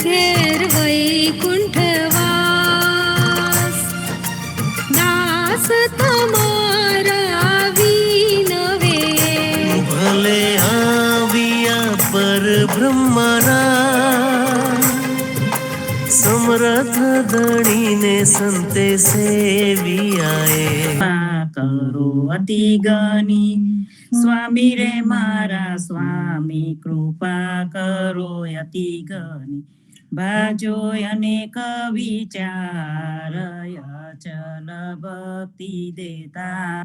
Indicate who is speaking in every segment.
Speaker 1: घेर वैकुंठवास, दास તમારા વિનવે.
Speaker 2: ભલે આવ્યા પર બ્રહ્મરા, સમરથ ધણીને સંતે સેવિયાએ.
Speaker 3: કરો અતિ ગની સ્વામી રે મારા સ્વામી, કૃપા કરો અતિ ગની. ભાજો અનેક વિચાર, અચલ ભક્તિ દેતા.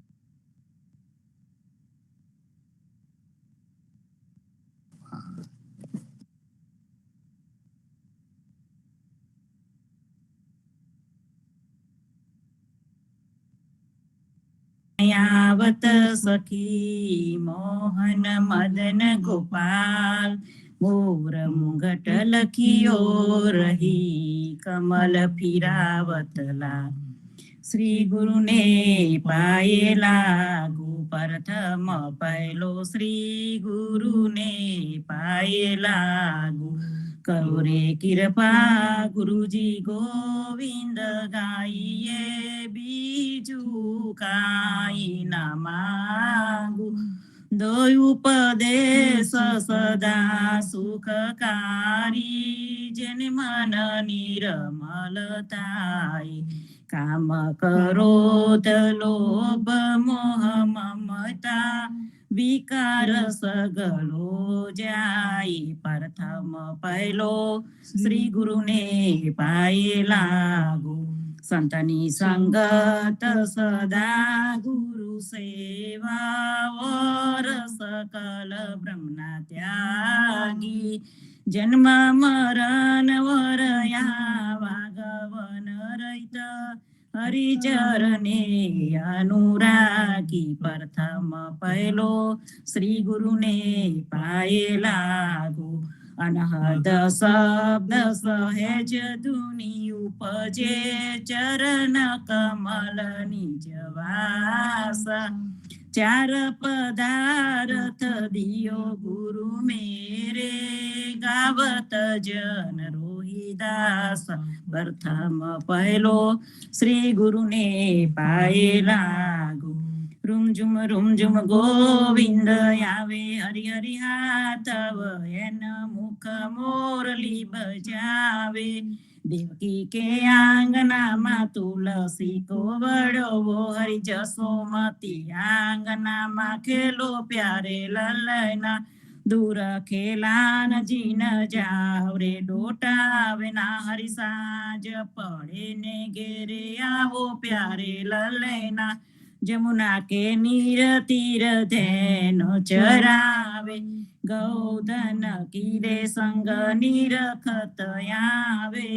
Speaker 3: આવત સખી મોહન મદન ગોપાલ, મોર મુંગટ લખિયો રહી કમલ ફિરાવતલા. શ્રી ગુરુને પાયે લાગુ પ્રથમ પહેલો, શ્રી ગુરુને પાયે લાગુ. કરો રે કૃપા ગુરુજી ગોવિંદ ગાઈએ, બીજું કાઈ ના માંગુ. દો ઉપદેશ સદા સુખકારી, જેને મન નિર્મલ થાય. કામ ક્રોધ લોભ મોહ મમતા, વિકાર સગલો જાય. પ્રથમ પહેલો શ્રી ગુરુને પાયે લાગુ. સંતની સંગત સદા ગુરુ સેવા, વર સકલ બ્રહ્મના ત્યાગી. જન્મ મરણ વરયા વાગવન રહિત, હરિચરણે અનુરાગી. પ્રથમ પહેલો શ્રી ગુરુને પાયે લાગુ. અનહદ શબ્દ સહેજ ધુની ઉપજે, ચરણ કમલ નિજ વાસ. ચાર પદાર્થ દિયો ગુરુ મેરે, ગાવત જન રોહિદાસ. પ્રથમ પહેલો શ્રી ગુરુને પાયે લાગુ. રૂમઝુમ ગોવિંદ આવે, હરિ હરિ હાથવ એન મુખ મોરલી બજાવે. દેવકી કે આંગનામાં તુલસી કોવડવો, હરિ જસોમતી આંગનામાં ખેલો પ્યારે લલના. દૂર ખેલાન જીન જાવ રે ડોટાવે ના, હરિ સાંજ પડે ને ઘેરે આવો પ્યારે લલના. જમુના કે નીર તીર ધેનો ચરાવે, ગૌધન કીરે સંગ નિરખત આવે.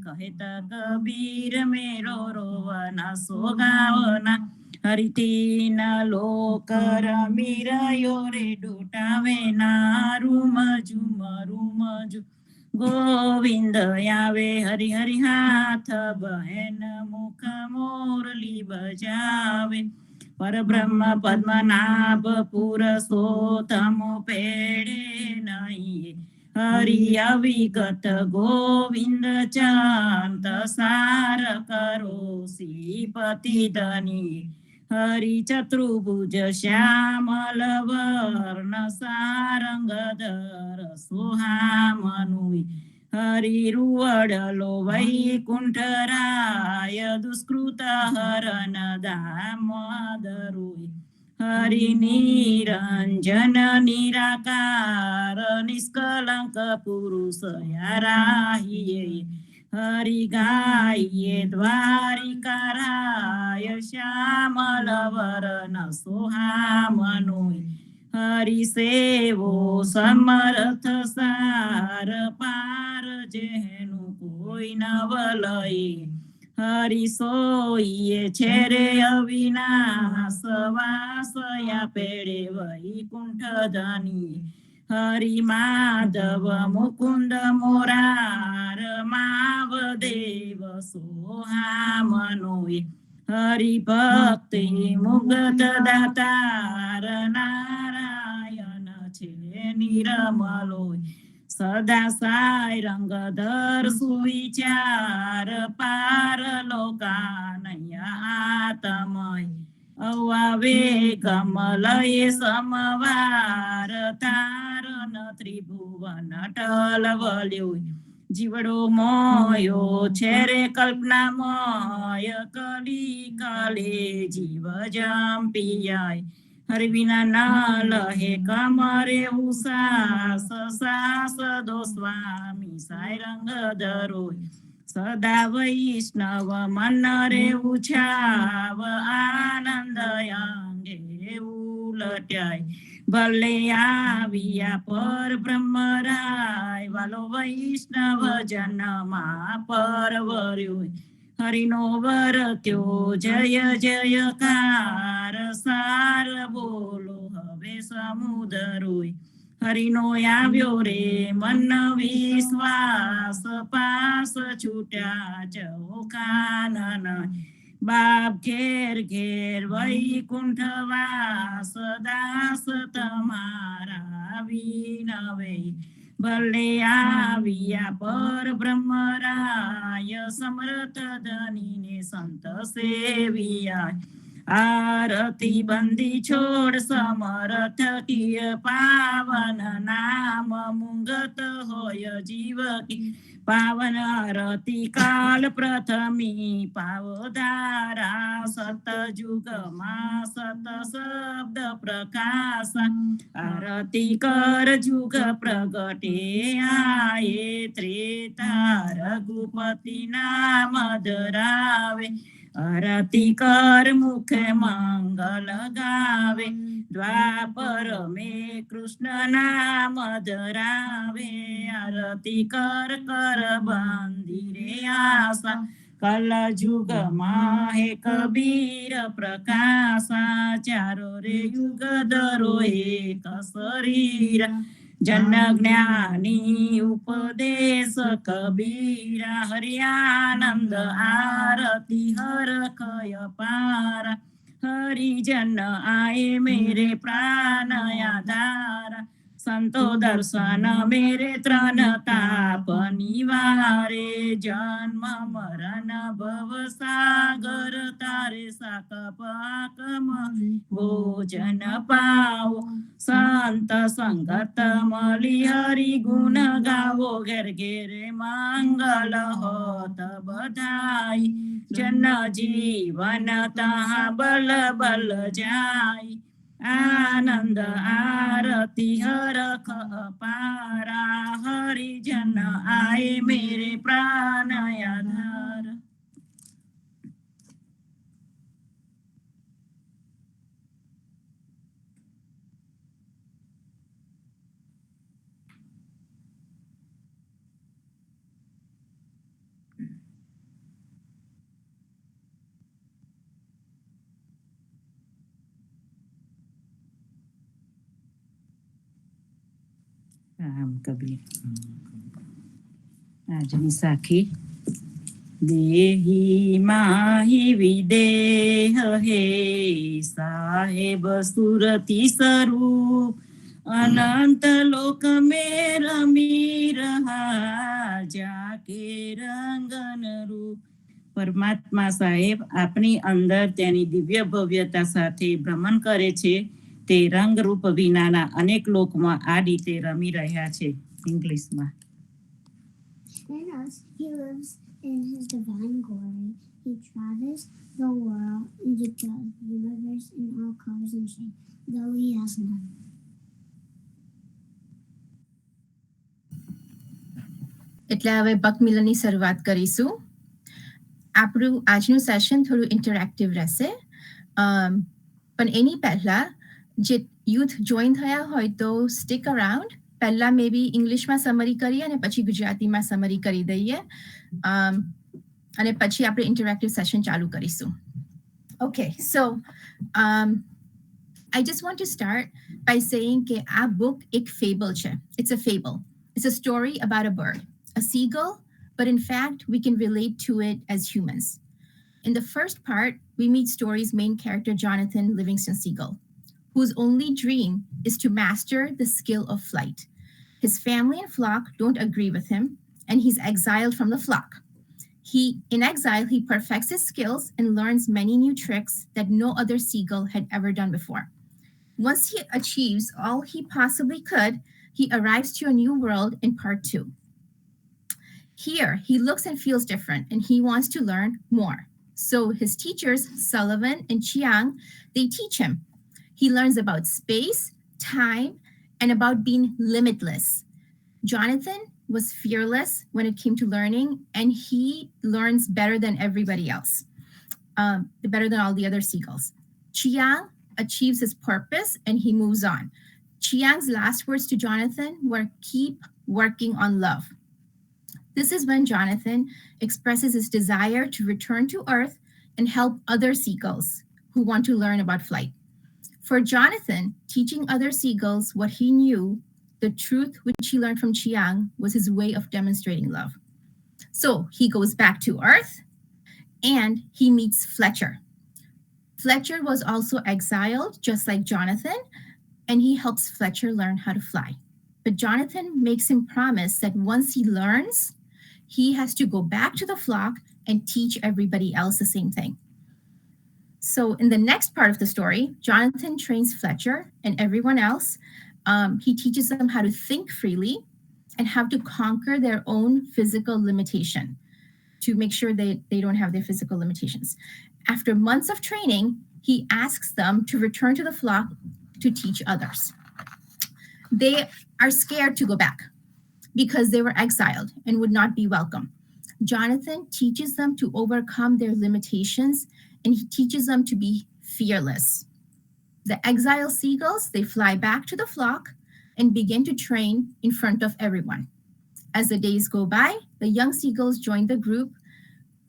Speaker 3: કહેત કબીર મેરો રોવના સોગાવના, હરિતીન લોક રમીરયો રે ડોટાવે ના. રૂમ ઝુમ ગોવિંદ આવે, હરિ હરિ હાથ બહેન મુખ મોરલી બજાવે. પરબ્રહ્મ પદ્મનાભ પુરુષોત્તમ પેડે નહીં, હરિ અવિગત ગોવિંદ ચાંત સાર કરો શ્રીપતિ ધની. હરિ ચતુર્ભુજ શ્યામલ વર્ણ સારંગધર સુહામનુય. હરિ રૂવડલો વૈકુંઠ રાય, દુષ્કૃત હરન દામોદરુય. હરિ નિરંજન નિરાકાર, નિષ્કલંક પુરુષ રાહિયે. હરિ ગાયે દ્વારિકા રાય, શ્યામલ વરન સુહામનુય. હરિ સેવો સમર્થ સાર પાર, જેનું કોઈ ન વલય. હરિ સોઈએ છે રે અવિનાશ, વાસયા પેડે વૈકુંઠ ધની. હરિ માધવ મુકુંદ મોરાર, માવદેવ સોહામનુય. હરિ ભક્તિ મુગત દાતાર, નારાયણ છે નિરમલોય. સદા સાય રંગધર સુવિચાર પાર લોકાનયા આતમય અવાવે કમલય સમવાર તારન ત્રિભુવન ટલવલ્યો જીવડો મોયો છે રે કલ્પનામય કલી કલે જીવ જંપિયાય હરિ વિના ન લહે કમરે ઉસાસ સાસ દો સ્વામી સાય રંગ ધરો સદા વૈષ્ણવ મન રે ઉછાવ આનંદ અંગે ઉલટ્યાય ભલે આવ્યા પર બ્રહ્મરાય વાલો વૈષ્ણવ જન્મા પરવર્યો હરિનો વર્ત્યો જય જયકાર સાર બોલો હવે સમુદરોય હરિનો આવ્યો રે મન વિશ્વાસ પાસ છૂટ્યા ચૌકાનન બાપ ઘેર ઘેર વૈકુંઠવાસ દાસ તમારા વિનવે ભલે આવ્યા પર બ્રહ્મરાય સમર્થ ધનીને સંત સેવિયા આરતી બંદી છોડ સમર્થ કિય પાવન નામ મુંગત હોય જીવ કી પાવન આરતી કાલ પ્રથમી પાવધારા સતયુગમાં સત શબ્દ પ્રકાશ આરતી કર જુગ પ્રગટે આયે ત્રેતા રઘુપતિ નામ ધરાવે આરતી કર મુખે મંગલ ગાવે દ્વાપર મેં કૃષ્ણ નામ ધરાવે આરતી કર કર બંદિરે આશા કલ જુગમાં હે કબીર પ્રકાશા ચારો રે યુગ ધરો એક શરીર જન જ્ઞાની ઉપદેશ કબીરા હરિયાનંદ આરતી હર કય પારા હરિજન આએ મેરે પ્રાણ આધારા સંતો દર્શન મેરે ત્રણ તાપ નિવારે જન્મ મરણ ભવ સાગર તારે સાક પાકમ ભોજન પાવો સંત સંગત મળી હરિ ગુણ ગાવો ઘેર ઘેરે મંગલ હોત બધાઈ જન જીવન તહા બલ બલ જાય આનંદ આરતી હરખ પારા હરિજન આય મેરે પ્રાણ આધાર. રામ કબીર. આજની સાખી. દેહી માહી વિદેહ હે સાહેબ સુરતી સ્વરૂપ અનંત લોક મેં રમી રહા જાકે રંગન રૂપ. પરમાત્મા સાહેબ આપની અંદર તેની દિવ્ય ભવ્યતા સાથે ભ્રમણ કરે છે. તે રંગરૂપ વિનાના અનેક લોકમાં આ રીતે રમી રહ્યા છે. ઇંગ્લિશમાં.
Speaker 4: In us, he lives in his divine glory. He travels the world into the universe in all colors and shapes, though he has none.
Speaker 5: એટલે હવે બક મિલનની શરૂઆત કરીશું. આપણું આજનું સેશન થોડું ઇન્ટરેક્ટિવ રહેશે, પણ એની પહેલા જે યુથ જોઈન થયા હોય તો સ્ટીક અરાઉન્ડ. પહેલા મે બી ઇંગ્લિશમાં સમરી કરીએ અને પછી ગુજરાતીમાં સમરી કરી દઈએ અને પછી આપણે ઇન્ટરેક્ટિવ સેશન ચાલુ કરીશું. Okay, so I just want to start by saying કે આ book એક fable છે. It's a fable. It's a story about a bird, a seagull, but in fact we can relate to it as humans. In the first part, we meet story's main character Jonathan Livingston Seagull, whose only dream is to master the skill of flight. His family and flock don't agree with him, and he's exiled from the flock. In exile, he perfects his skills and learns many new tricks that no other seagull had ever done before. Once he achieves all he possibly could, he arrives to a new world in part 2. Here, he looks and feels different, and he wants to learn more. So his teachers, Sullivan and Chiang, they teach him. He learns about space, time, and about being limitless. Jonathan was fearless when it came to learning, and he learns better than everybody else, better than all the other seagulls. Chiang achieves his purpose, and he moves on. Chiang's last words to Jonathan were, "Keep working on love." This is when Jonathan expresses his desire to return to Earth and help other seagulls who want to learn about flight. For Jonathan, teaching other seagulls what he knew, the truth which he learned from Chiang, was his way of demonstrating love. So he goes back to Earth and he meets Fletcher. Fletcher was also exiled, just like Jonathan, and he helps Fletcher learn how to fly. But Jonathan makes him promise that once he learns, he has to go back to the flock and teach everybody else the same thing. So in the next part of the story, Jonathan trains Fletcher and everyone else. He teaches them how to think freely and how to conquer their own physical limitation to make sure they don't have their physical limitations. After months of training, he asks them to return to the flock to teach others. They are scared to go back because they were exiled and would not be welcome. Jonathan teaches them to overcome their limitations, and he teaches them to be fearless. The exiled seagulls, they fly back to the flock and begin to train in front of everyone. As the days go by, the young seagulls join the group.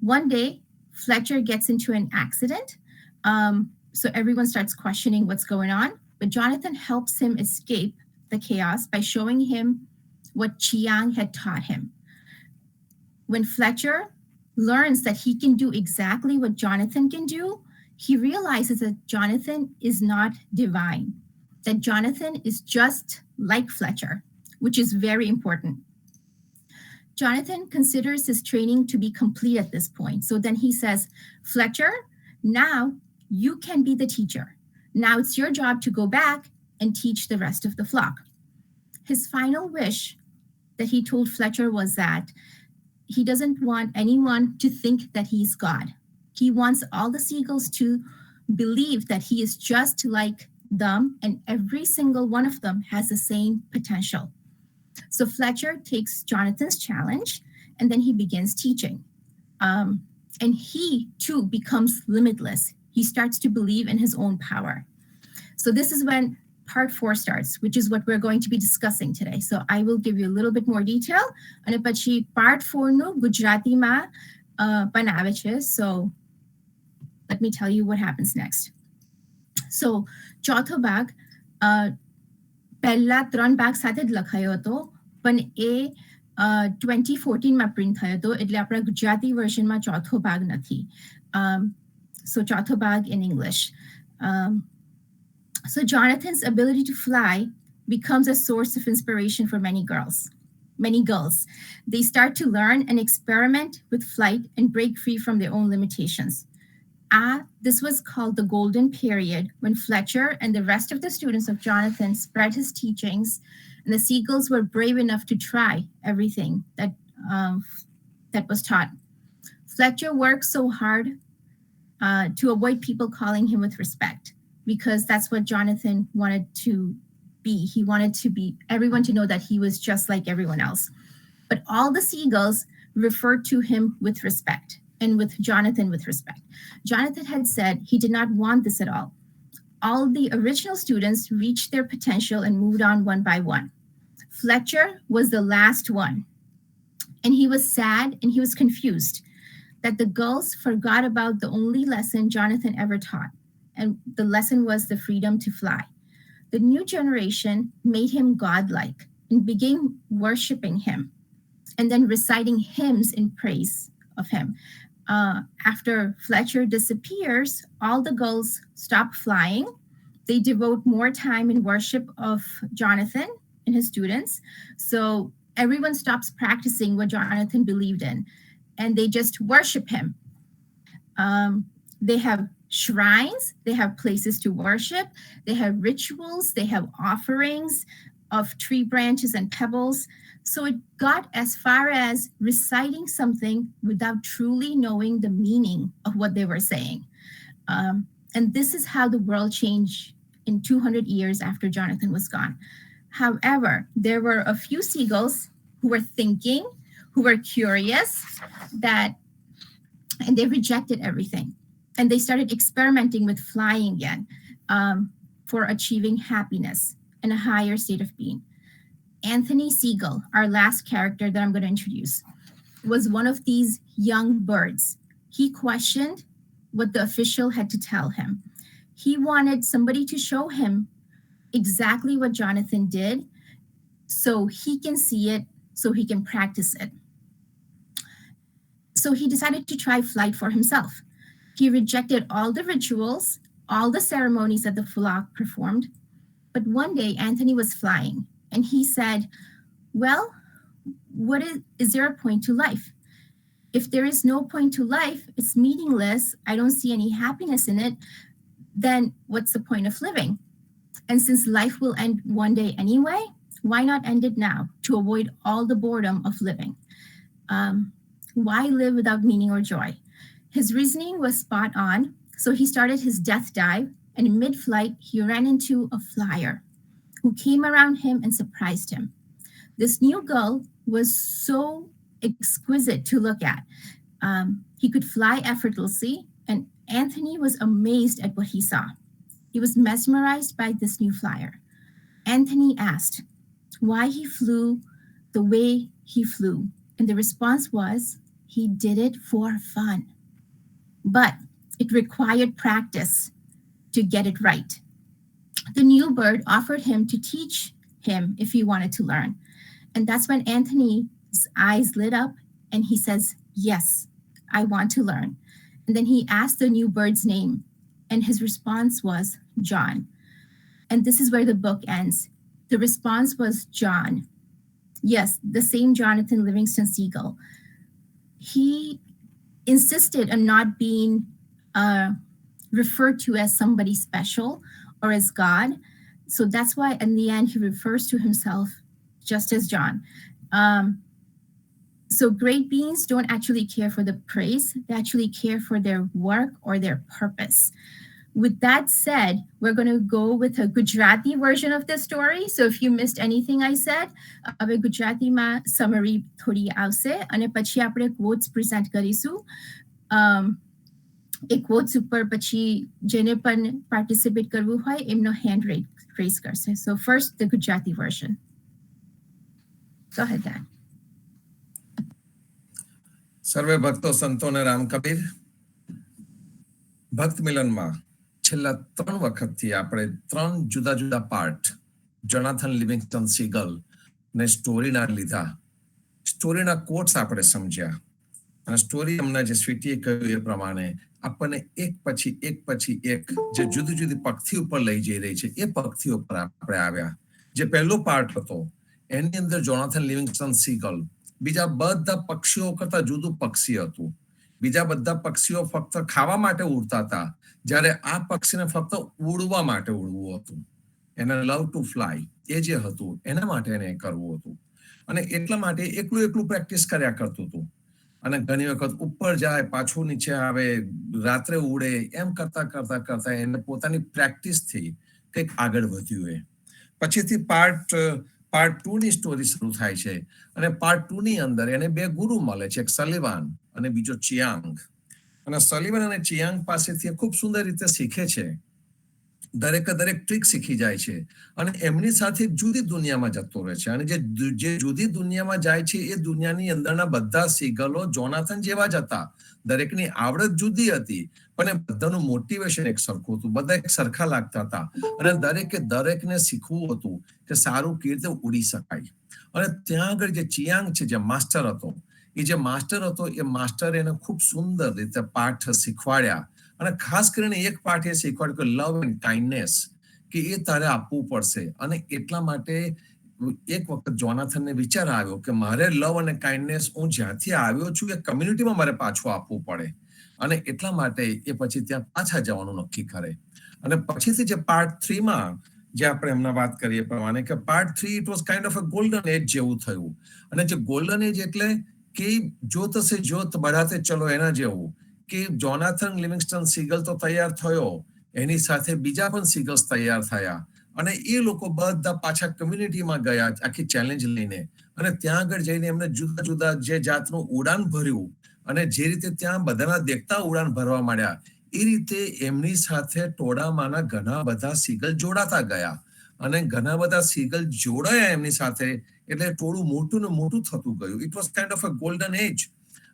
Speaker 5: One day, Fletcher gets into an accident, so everyone starts questioning what's going on, but Jonathan helps him escape the chaos by showing him what Chiang had taught him. When Fletcher learns that he can do exactly what Jonathan can do, he realizes that Jonathan is not divine, that Jonathan is just like Fletcher, which is very important. Jonathan considers his training to be complete at this point. So then he says, "Fletcher, now you can be the teacher. Now it's your job to go back and teach the rest of the flock." His final wish that he told Fletcher was that he doesn't want anyone to think that he's God. He wants all the seagulls to believe that he is just like them, and every single one of them has the same potential. So Fletcher takes Jonathan's challenge, and then he begins teaching. And he, too, becomes limitless. He starts to believe in his own power. So this is when part 4 starts, which is what we're going to be discussing today. So I will give you a little bit more detail. And પછી part 4 નું ગુજરાતીમાં પણ આવે છે. So let me tell you what happens next. So ચોથો ભાગ પહેલા 3 ભાગ સાથે જ લખાયો હતો, પણ એ 2014માં પ્રિન્ટ થયો હતો, એટલે આપણા ગુજરાતી વર્ઝનમાં ચોથો ભાગ નથી. So ચોથો ભાગ in English. So Jonathan's ability to fly becomes a source of inspiration for many girls. They start to learn and experiment with flight and break free from their own limitations. This was called the golden period, when Fletcher and the rest of the students of Jonathan spread his teachings, and the seagulls were brave enough to try everything that was taught. Fletcher worked so hard to avoid people calling him with respect, because that's what Jonathan wanted to be. He wanted everyone to know that he was just like everyone else. But all the seagulls referred to him with respect, and with Jonathan with respect. Jonathan had said he did not want this at all. All the original students reached their potential and moved on one by one. Fletcher was the last one, and he was sad and he was confused that the girls forgot about the only lesson Jonathan ever taught, and the lesson was the freedom to fly. The new generation made him godlike and began worshiping him and then reciting hymns in praise of him. After Fletcher disappears, all the girls stop flying. They devote more time in worship of Jonathan and his students. So everyone stops practicing what Jonathan believed in, and they just worship him. They have shrines, they have places to worship, they have rituals, they have offerings of tree branches and pebbles. So it got as far as reciting something without truly knowing the meaning of what they were saying. And this is how the world changed in 200 years after Jonathan was gone. However, there were a few seagulls who were thinking, who were curious, and they rejected everything. And they started experimenting with flying again for achieving happiness and a higher state of being. Anthony Seagull, our last character that I'm going to introduce, was one of these young birds. He questioned what the official had to tell him. He wanted somebody to show him exactly what Jonathan did so he can see it, so he can practice it. So he decided to try flight for himself. He rejected all the rituals, all the ceremonies that the flock performed. But one day, Anthony was flying, and he said, well, is there a point to life? If there is no point to life, it's meaningless, I don't see any happiness in it, then what's the point of living? And since life will end one day anyway, why not end it now to avoid all the boredom of living? Why live without meaning or joy? His reasoning was spot on, so he started his death dive, and in mid-flight, he ran into a flyer who came around him and surprised him. This new gull was so exquisite to look at. He could fly effortlessly, and Anthony was amazed at what he saw. He was mesmerized by this new flyer. Anthony asked why he flew the way he flew, and the response was he did it for fun. But it required practice to get it right. The new bird offered him to teach him if he wanted to learn. And that's when Anthony's eyes lit up and he says, yes, I want to learn. And then he asked the new bird's name, and his response was John. And this is where the book ends. The response was John. Yes, the same Jonathan Livingston Seagull. He insisted on not being referred to as somebody special or as God. So that's why in the end, he refers to himself just as John. So great beings don't actually care for the praise. They actually care for their work or their purpose. With that said, we're going to go with a Gujarati version of the story. So if you missed anything I said, હવે ગુજરાતીમાં summary થોડી આવશે અને પછી આપણે quotes present કરીશું. એ quotes ઉપર પછી જેને પણ participate કરવું હોય એમનો hand raise કરશે. So first, the Gujarati version. Go ahead, Dan.
Speaker 6: સર્વે ભક્તો સંતોને રામ કબીર. ભક્ત મિલનમાં છેલ્લા 3 વખતથી આપણે 3 જુદા જુદા પાર્ટ જોનાથન લિવિંગસ્ટન સીગલ ને સ્ટોરીના લીધા. સ્ટોરીના કોટ્સ આપણે સમજ્યા અને સ્ટોરી અમને જે સ્વીટીએ કહ્યું એ પ્રમાણે આપણને એક પછી એક જે જુદી જુદી પક્ષી ઉપર લઈ જઈ રહી છે એ પક્ષી ઉપર આપણે આવ્યા. જે પહેલો પાર્ટ હતો એની અંદર જોનાથન લિવિંગસ્ટન સીગલ બીજા બધા પક્ષીઓ કરતા જુદું પક્ષી હતું. બીજા બધા પક્ષીઓ ફક્ત ખાવા માટે ઉડતા હતા, જ્યારે આ પક્ષીને ફક્ત ઉડવા માટે ઉડવું હતું. એને લવ ટુ ફ્લાય એ જે હતું એના માટે એને કરવું હતું અને એટલા માટે એકલું પ્રેક્ટિસ કર્યા કરતું હતું. અને ઘણી વખત ઉપર જાય પાછું નીચે આવે, રાત્રે ઉડે, એમ કરતા કરતા એને પોતાની પ્રેક્ટિસથી કંઈક આગળ વધ્યું. એ પછીથી પાર્ટ 2 ની સ્ટોરી શરૂ થાય છે અને પાર્ટ 2 ની અંદર એને 2 ગુરુ મળે છે, એક સલિવાન અને બીજો ચિયાંગ. અને સલિવાન અને ચિયાંગ પાસેથી ખૂબ સુંદર રીતે શીખે છે. દરેક ટ્રીક શીખી જાય છે અને એમની સાથે જુદી દુનિયામાં જતો રહે છે. અને જે જુદી દુનિયામાં જાય છે એ દુનિયાની અંદરના બધા સીગલો જોનાથન જેવા જ હતા. દરેકની આવડત જુદી હતી પણ એ બધાનું મોટિવેશન એક સરખું હતું. બધા એક સરખા લાગતા હતા અને દરેકને શીખવું હતું કે સારું કેવી રીતે ઉડી શકાય. અને ત્યાં આગળ જે ચિયાંગ છે, જે માસ્ટર હતો, એ માસ્ટર એને ખૂબ સુંદર રીતે પાઠ શીખવાડ્યા. અને ખાસ કરીને એક પાઠ એ શીખવાડ્યું કે લવ એન્ડ કાઇન્ડનેસ, કે એ તારે આપવું પડશે. અને એટલા માટે એક વખત જોનાથનને વિચાર આવ્યો કે મારે લવ અને કાઇન્ડનેસ હું જ્યાંથી આવ્યો છું એ કમ્યુનિટીમાં મારે પાછું આપવું પડે, અને એટલા માટે એ પછી ત્યાં પાછા જવાનું નક્કી કરે. અને પછીથી જે પાર્ટ 3 માં જે આપણે હમણાં વાત કરીએ પ્રમાણે કે part 3 it was kind of a golden age જેવું થયું. અને જે ગોલ્ડન એજ એટલે કે જોત સે જોત બઢાતે ચલો એના જેવું, કે જોનાથન લિવિંગસ્ટન સીગલ તો તૈયાર થયો, એની સાથે બીજા પણ સીગલ્સ તૈયાર થયા, અને એ લોકો બધા પાછા કમ્યુનિટીમાં ગયા આખી ચેલેન્જ લઈને, અને ત્યાં આગળ જઈને એમને જુદા જુદા જે જાતનું ઉડાન ભર્યું, અને જે રીતે ત્યાં બધાના દેખતા ઉડાન ભરવા માંડ્યા, એ રીતે એમની સાથે ટોળામાંના ઘણા બધા સીગલ જોડાતા ગયા, અને ઘણા બધા સીગલ જોડાયા એમની સાથે, એટલે ટોળું મોટું ને મોટું થતું ગયું. It was kind of a golden age.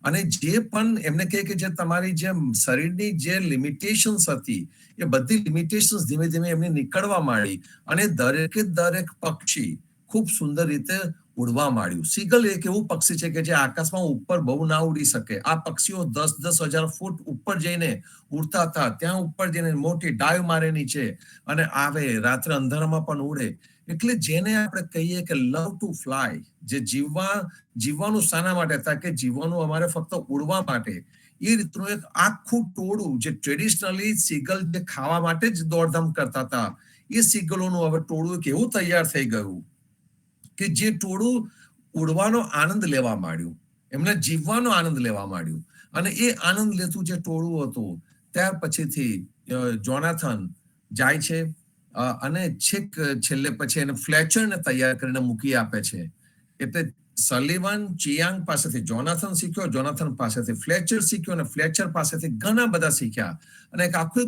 Speaker 6: અને જે પણ એમને કહે કે જે તમારી જે શરીરની જે લિમિટેશન્સ હતી એ બધી લિમિટેશન્સ ધીમે ધીમે એમની નીકળવા માંડી, અને દરેકે દરેક પક્ષી ખૂબ સુંદર રીતે ઉડવા માંડ્યું. સીગલ એક એવું પક્ષી છે કે જે આકાશમાં ઉપર બહુ ના ઉડી શકે. આ પક્ષીઓ 10,000 ફૂટ ઉપર જઈને ઉડતા હતા, ત્યાં ઉપર જઈને મોટી ડાઈવ મારે નીચે અને આવે, રાત્રે અંધારામાં પણ ઉડે. એટલે જેને આપણે કહીએ કે લવ ટુ ફ્લાય, જે જીવવાનું શાના માટે થાય કે જીવવાનું અમારે ફક્ત ઉડવા માટે, એ રીતનું એક આખું ટોળું જે ટ્રેડિશનલી સીગલ જે ખાવા માટે જ દોડધામ કરતા હતા, એ સીગલોનું હવે ટોળું એક એવું તૈયાર થઈ ગયું કે જે ટોળું ઉડવાનો આનંદ લેવા માંડ્યું, એમને જીવવાનો આનંદ લેવા માંડ્યું. અને એ આનંદ લેતું જે ટોળું હતું, ત્યાર પછીથી જોનાથન જાય છે અને છેલ્લે પછી એને ફ્લેચરને તૈયાર કરીને મૂકી આપે છે. એટલે સલિવન ચિયાંગ પાસેથી જોનાથન શીખ્યો, જોનાથન પાસેથી ફ્લેચર શીખ્યો, અને ફ્લેચર પાસેથી ઘણા બધા શીખ્યા, અને એક આખું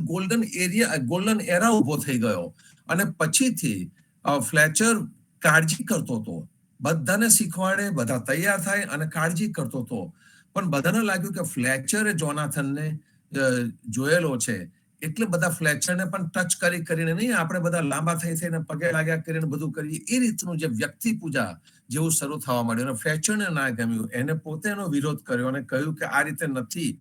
Speaker 6: ગોલ્ડન એરા ઉભો થઈ ગયો. અને પછીથી ફ્લેચર કાળજી કરતો હતો, બધાને શીખવાડે, બધા તૈયાર થાય અને કાળજી કરતો હતો. પણ બધાને લાગ્યું કે ફ્લેચરે જોનાથનને જોયેલો છે, એટલે બધા ફ્લેચરને પણ ટચ કરીને નહીં, આપણે બધા લાંબા થઈને પગે લાગ્યા કરીને બધું કરીએ, એ રીતનું જે વ્યક્તિ પૂજા જેવું શરૂ થવા માંડ્યું. અને ફ્લેચરને ના ગમ્યું, એને પોતે એનો વિરોધ કર્યો અને કહ્યું કે આ રીતે નથી.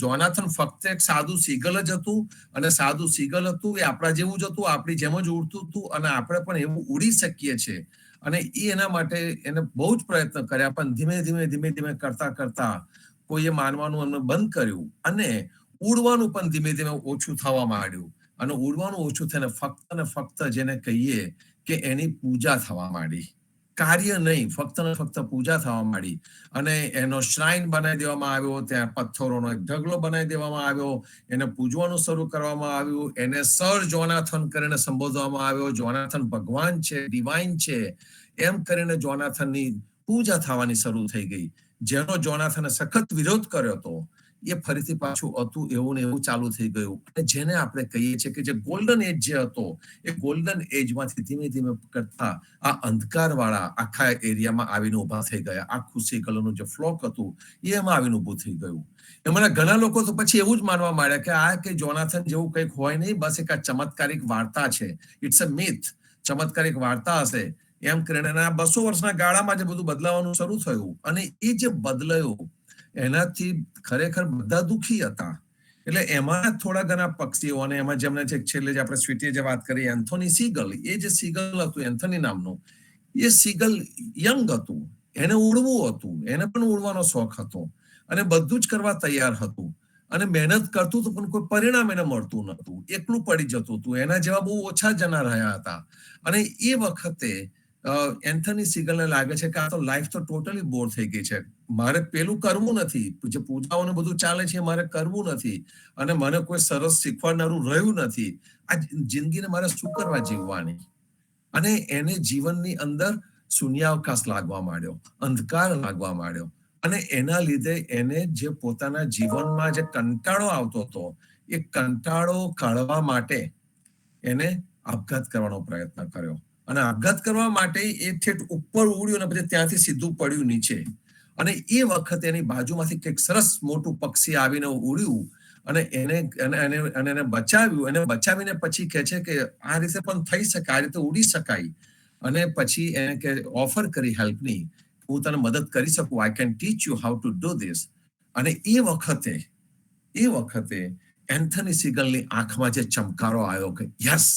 Speaker 6: જોનાથન ફક્ત એક સાદું સીગલ જ હતું, અને સાદું સીગલ હતું એ આપણા જેવું જ હતું, આપણી જેમ જ ઉડતું હતું, અને આપણે પણ એવું ઉડી શકીએ છીએ. અને એ એના માટે એને બહુ જ પ્રયત્ન કર્યા, પણ ધીમે ધીમે કરતા કોઈએ માનવાનું એમને બંધ કર્યું, અને ઉડવાનું પણ ધીમે ધીમે ઓછું થવા માંડ્યું. અને ઉડવાનું ઓછું થઈને ફક્ત ને ફક્ત જેને કહીએ કે એની પૂજા થવા માંડી, કાર્ય નહીં, ફક્ત ને ફક્ત પૂજા થવા માંડી. અને એનો શ્રાઇન બનાવી દેવામાં આવ્યો, ત્યાં પથ્થરોનો એક ઢગલો બનાવી દેવામાં આવ્યો, એને પૂજવાનું શરૂ કરવામાં આવ્યું, એને સર જોનાથન કરીને સંબોધવામાં આવ્યો, જોનાથન ભગવાન છે, ડિવાઇન છે, એમ કરીને જોનાથનની પૂજા થવાની શરૂ થઈ ગઈ. જેનો જોનાથને સખત વિરોધ કર્યો હતો, એ ફરીથી પાછું હતું એવું ને એવું ચાલુ થઈ ગયું. અને જેને આપણે કહીએ છીએ કે જે ગોલ્ડન એજ જે હતો, એ ગોલ્ડન એજમાંથી ધીમે ધીમે કરતા આ અંધકારવાળા આખા એરિયામાં આવીને ઉભા થઈ ગયા. આખું સીગલોનું જે ફ્લોક હતું એમાં આવીને ઉભું થઈ ગયું. એમાંના ઘણા લોકો તો પછી એવું જ માનવા માંડ્યા કે આ કે જોનાથન જેવું કંઈક હોય નહીં, બસ એક આ ચમત્કારિક વાર્તા છે, ઇટ્સ અ મિથ, ચમત્કારિક વાર્તા હશે એમ કરીને. આ 200 વર્ષના ગાળામાં જે બધું બદલાવાનું શરૂ થયું, અને એ જે બદલાયું એનાથી ખરેખર બધા દુઃખી હતા. એટલે એમાં થોડા ઘણા પક્ષીઓ, અને એમાં જેમને છેલ્લે જે આપણે સ્વીટીએ જે વાત કરી એન્થોની સીગલ, એ જે સીગલ હતું એન્થોની નામનું, એ સીગલ યંગ હતું, એને ઉડવું હતું, એને પણ ઉડવાનો શોખ હતો, અને બધું જ કરવા તૈયાર હતું, અને મહેનત કરતું હતું, પણ કોઈ પરિણામ એને મળતું નહોતું, એકલું પડી જતું હતું. એના જેવા બહુ ઓછા જણા રહ્યા હતા. અને એ વખતે એન્થોની સીગલને લાગે છે કે આ તો લાઈફ તો ટોટલી બોર થઈ ગઈ છે, મારે પેલું કરવું નથી, જે પૂજાઓને બધું ચાલે છે મારે કરવું નથી, અને મને કોઈ સરસ શીખવાડનારું રહ્યું નથી, આ જિંદગીને મારે શું કરવા જીવવાની. અને એને જીવનની અંદર શૂન્યાવકાશ લાગવા માંડ્યો, અંધકાર લાગવા માંડ્યો, અને એના લીધે એને જે પોતાના જીવનમાં જે કંટાળો આવતો હતો, એ કંટાળો કાઢવા માટે એને આપઘાત કરવાનો પ્રયત્ન કર્યો. અને આપઘાત કરવા માટે એ ઠેઠ ઉપર ઉડ્યું, અને પછી ત્યાંથી સીધું પડ્યું નીચે. અને એ વખતે એની બાજુમાંથી કંઈક સરસ મોટું પક્ષી આવીને ઉડ્યું, અને એને બચાવ્યું. એને બચાવીને પછી કહે છે કે આ રીતે પણ થઈ શકે, આ રીતે ઉડી શકાય. અને પછી એને કે ઓફર કરી હેલ્પની, હું તને મદદ કરી શકું, I can teach you how to do this. અને એ વખતે એન્થોની સીગલની આંખમાં જે ચમકારો આવ્યો કે yes,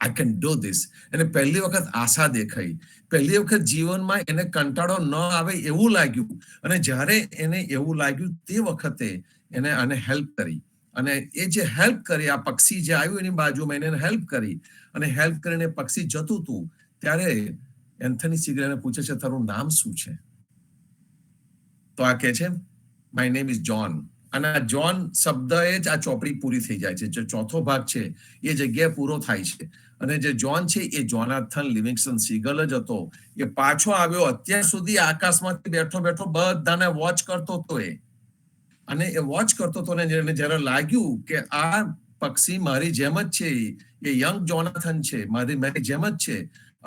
Speaker 6: I can do this. એને પહેલી વખત આશા દેખાઈ, પહેલી વખત જીવનમાં એને કંટાળો ન આવે એવું લાગ્યું, અને જ્યારે એને એવું લાગ્યું તે વખતે એને આને હેલ્પ કરી, અને એ જે હેલ્પ કરી, આ પક્ષી જે આવ્યું એની બાજુમાં એને હેલ્પ કરી, અને હેલ્પ કરીને પક્ષી જતું હતું ત્યારે એન્થની સિગલ એને પૂછે છે તારું નામ શું છે? તો આ કહે છે માય નેમ ઇઝ જ્હોન. અને આ જ્હોન શબ્દ એ જ આ ચોપડી પૂરી થઈ જાય છે. જે ચોથો ભાગ છે એ જગ્યાએ પૂરો થાય છે. અને જે જ્હોન છે એ જોનાથન લિવિંગસ્ટન સીગલ જ હતો. એ પાછો આવ્યો, અત્યાર સુધી આકાશમાંથી બેઠો બેઠો બધાને વોચ કરતો હતો એ. અને એ વોચ કરતો હતો ને જ્યારે લાગ્યું કે આ પક્ષી મારી જેમ જ છે, એ યંગ જોનાથન છે, મારી જેમ જ છે,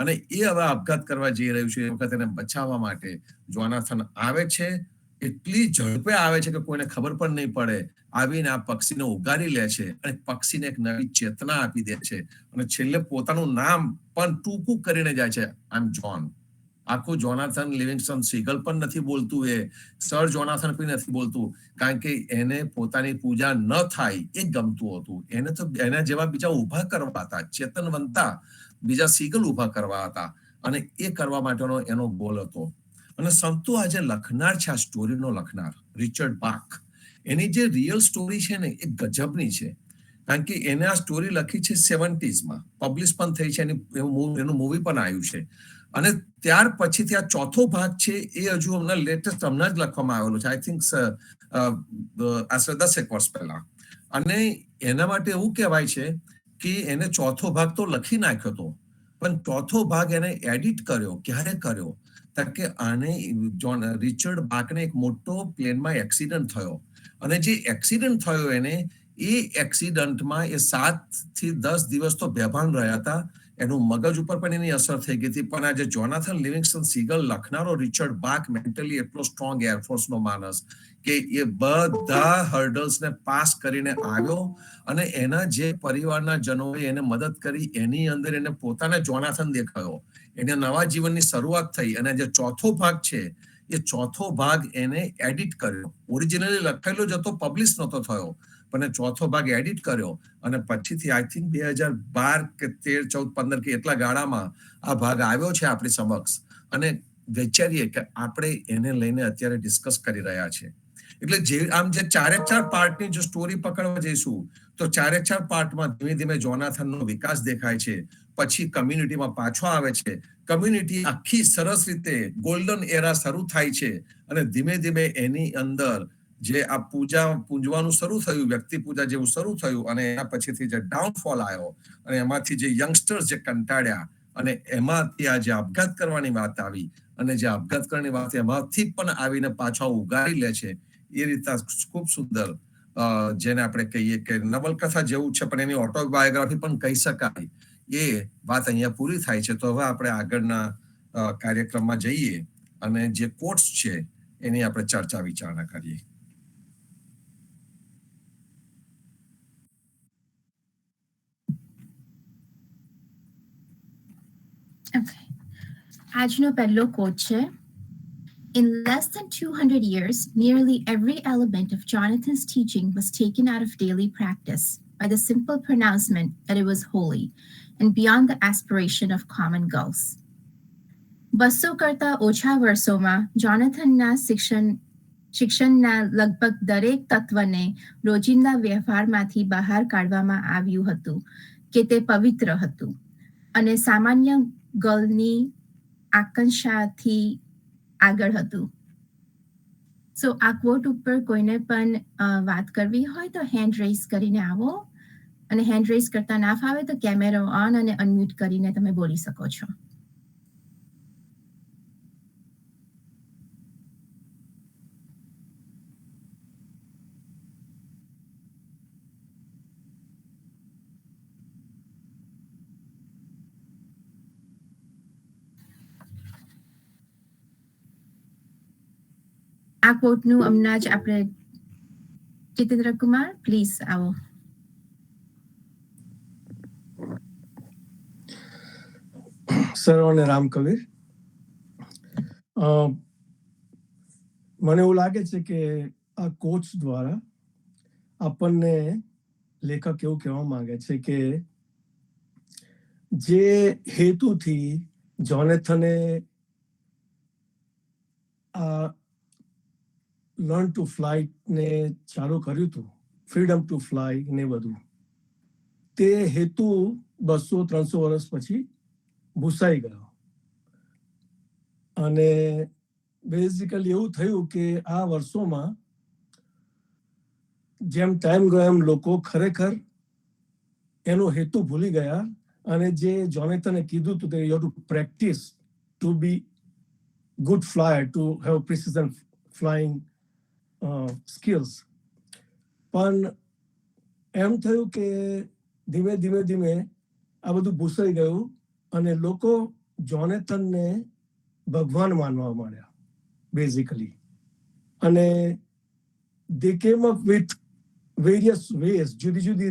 Speaker 6: અને એ હવે આપઘાત કરવા જઈ રહ્યું છે, એ વખતે એને બચાવવા માટે જોનાથન આવે છે. એટલી ઝડપે આવે છે કે કોઈને ખબર પણ નહીં પડે. આવીને આ પક્ષીને ઉગારી લે છે અને પક્ષીને એક નવી ચેતના આપી દે છે, અને છેલ્લે પોતાનું નામ પણ ટૂંકું કરીને જાય છે, આઈ એમ જ્હોન. આખું જોનાથન લિવિંગસ્ટન સીગલ પણ નથી બોલતું, એ સર જોનાથન પણ નથી બોલતું, કારણ કે એને પોતાની પૂજા ન થાય એ ગમતું હતું. એને તો એના જેવા બીજા ઉભા કરવા હતા, ચેતનવંતા બીજા સીગલ ઉભા કરવા હતા, અને એ કરવા માટેનો એનો ગોલ હતો. અને સંતો આજે લખનાર છે, આ સ્ટોરીનો લખનાર રિચર્ડ બાક, એની જે રિયલ સ્ટોરી છે ને એ ગજબની છે, કારણ કે એને આ સ્ટોરી લખી છે 70s, પબ્લિશ પણ થઈ છે, એનું મૂવી પણ આવ્યું છે. અને ત્યાર પછીથી આ ચોથો ભાગ છે એ હજુ હમણાં લેટેસ્ટ હમણાં જ લખવામાં આવેલો છે, આઈ થિંક આશરે 10 વર્ષ પહેલા. અને એના માટે એવું કહેવાય છે કે એને ચોથો ભાગ તો લખી નાખ્યો હતો, પણ ચોથો ભાગ એને એડિટ કર્યો. ક્યારે કર્યો? કે આને રિચર્ડ બાકને એક મોટો પ્લેનમાં એક્સિડન્ટ થયો, અને જે એક્સિડન્ટ થયો એને, એ એક્સિડન્ટમાં એ 7 થી 10 દિવસ તો બેભાન રહ્યા હતા. એનું મગજ ઉપર પણ એની અસર થઈ ગઈ હતી. પણ આજે જોનાથન લિવિંગસ્ટન સીગલ લખનારો રિચર્ડ બાક મેન્ટલી એટલો સ્ટ્રોંગ એરફોર્સનો માણસ કે એ બધા હર્ડલ્સને પાસ કરીને આવ્યો, અને એના જે પરિવારના જનોએ એને મદદ કરી, એની અંદર એને પોતાને જોનાથન દેખાયો, એને નવા જીવનની શરૂઆત થઈ. અને જે ચોથો ભાગ છે એ ચોથો ભાગ એને એડિટ કર્યો. ઓરિજિનલી લખેલો જ હતો, પબ્લિશ નહોતો થયો, પણ ચોથો ભાગ એડિટ કર્યો, અને પછીથી આઈ થિંક 2012 કે 13, 14, 15 કે એટલા ગાળામાં આ ભાગ આવ્યો છે આપણી સમક્ષ. અને વિચારીએ કે આપણે એને લઈને અત્યારે ડિસ્કસ કરી રહ્યા છે. એટલે જે આમ જે 4 પાર્ટની જો સ્ટોરી પકડવા જઈશું તો 4 પાર્ટમાં ધીમે ધીમે જોનાથનનો વિકાસ દેખાય છે. પછી કમ્યુનિટીમાં પાછો આવે છે. કમ્યુનિટી આખી સરસ રીતે ગોલ્ડન એરા શરૂ થાય છે, અને ધીમે ધીમે એની અંદર જે આ પૂજવાનું શરૂ થયું, વ્યક્તિ પૂજા જેવું શરૂ થયું, અને એના પછીથી જે ડાઉનફોલ આવ્યો, અને એમાંથી જે યંગસ્ટર્સ જે કંટાળ્યા, અને એમાંથી આ જે આપઘાત કરવાની વાત આવી, અને જે આપઘાત કરવાની વાત એમાંથી પણ આવીને પાછા ઉગારી લે છે. એ રીતે ખૂબ સુંદર, જેને આપણે કહીએ કે નવલકથા જેવું છે, પણ એની ઓટોબાયોગ્રાફી પણ કહી શકાય, એ વાત અહીંયા પૂરી થાય છે. તો હવે આપણે આગળના કાર્યક્રમમાં જઈએ અને જે કોટ્સ છે એની આપણે ચર્ચા વિચારણા કરીએ.
Speaker 5: Okay. આજનો પહેલો કોટ છે. In less than 200 years, nearly every element of Jonathan's teaching was taken out of daily practice by the simple pronouncement that it was holy and beyond the aspiration of common gulls. 200 કરતા ઓછા વર્ષોમાં જોનાથનના શિક્ષણના લગભગ દરેક તત્વને રોજિંદા વ્યવહારમાંથી બહાર કાઢવામાં આવ્યું હતું કે તે પવિત્ર હતું અને સામાન્ય ગલની આકાંક્ષાથી આગળ હતું. સો આ ક્વોટ ઉપર કોઈને પણ વાત કરવી હોય તો હેન્ડ રેઝ કરીને આવો, અને હેન્ડ રેઝ કરતા ના ફાવે તો કેમેરો ઓન અને અનમ્યુટ કરીને તમે બોલી શકો છો. આ કોટનું હમણાં જ આપણે જીતેન્દ્ર કુમાર પ્લીઝ આવો.
Speaker 7: સર્વને રામ કબીર. મને એવું લાગે છે કે આ કોચ દ્વારા આપણને લેખક એવું કહેવા માંગે છે કે જે હેતુથી જોનેથને આ લર્ન ટુ ફ્લાય ને ચાલુ કર્યું હતું, ફ્રીડમ ટુ ફ્લાય ને બધું, તે હેતુ 200-300 વર્ષ પછી ભૂસાઈ ગયો. અને બેઝિકલી એવું થયું કે આ વર્ષોમાં જેમ ટાઈમ ગયો એમ લોકો ખરેખર એનો હેતુ ભૂલી ગયા. અને જે જોનેથને કીધું હતું કે you have to practice to be good flyer, to have precision flying skills. પણ એમ થયું કે ધીમે ધીમે ધીમે આ બધું ભૂસાઈ ગયું અને લોકો જોનેથનને ભગવાન માનવા માંડ્યા બેઝિકલી. અને they came up with various ways, જુદી જુદી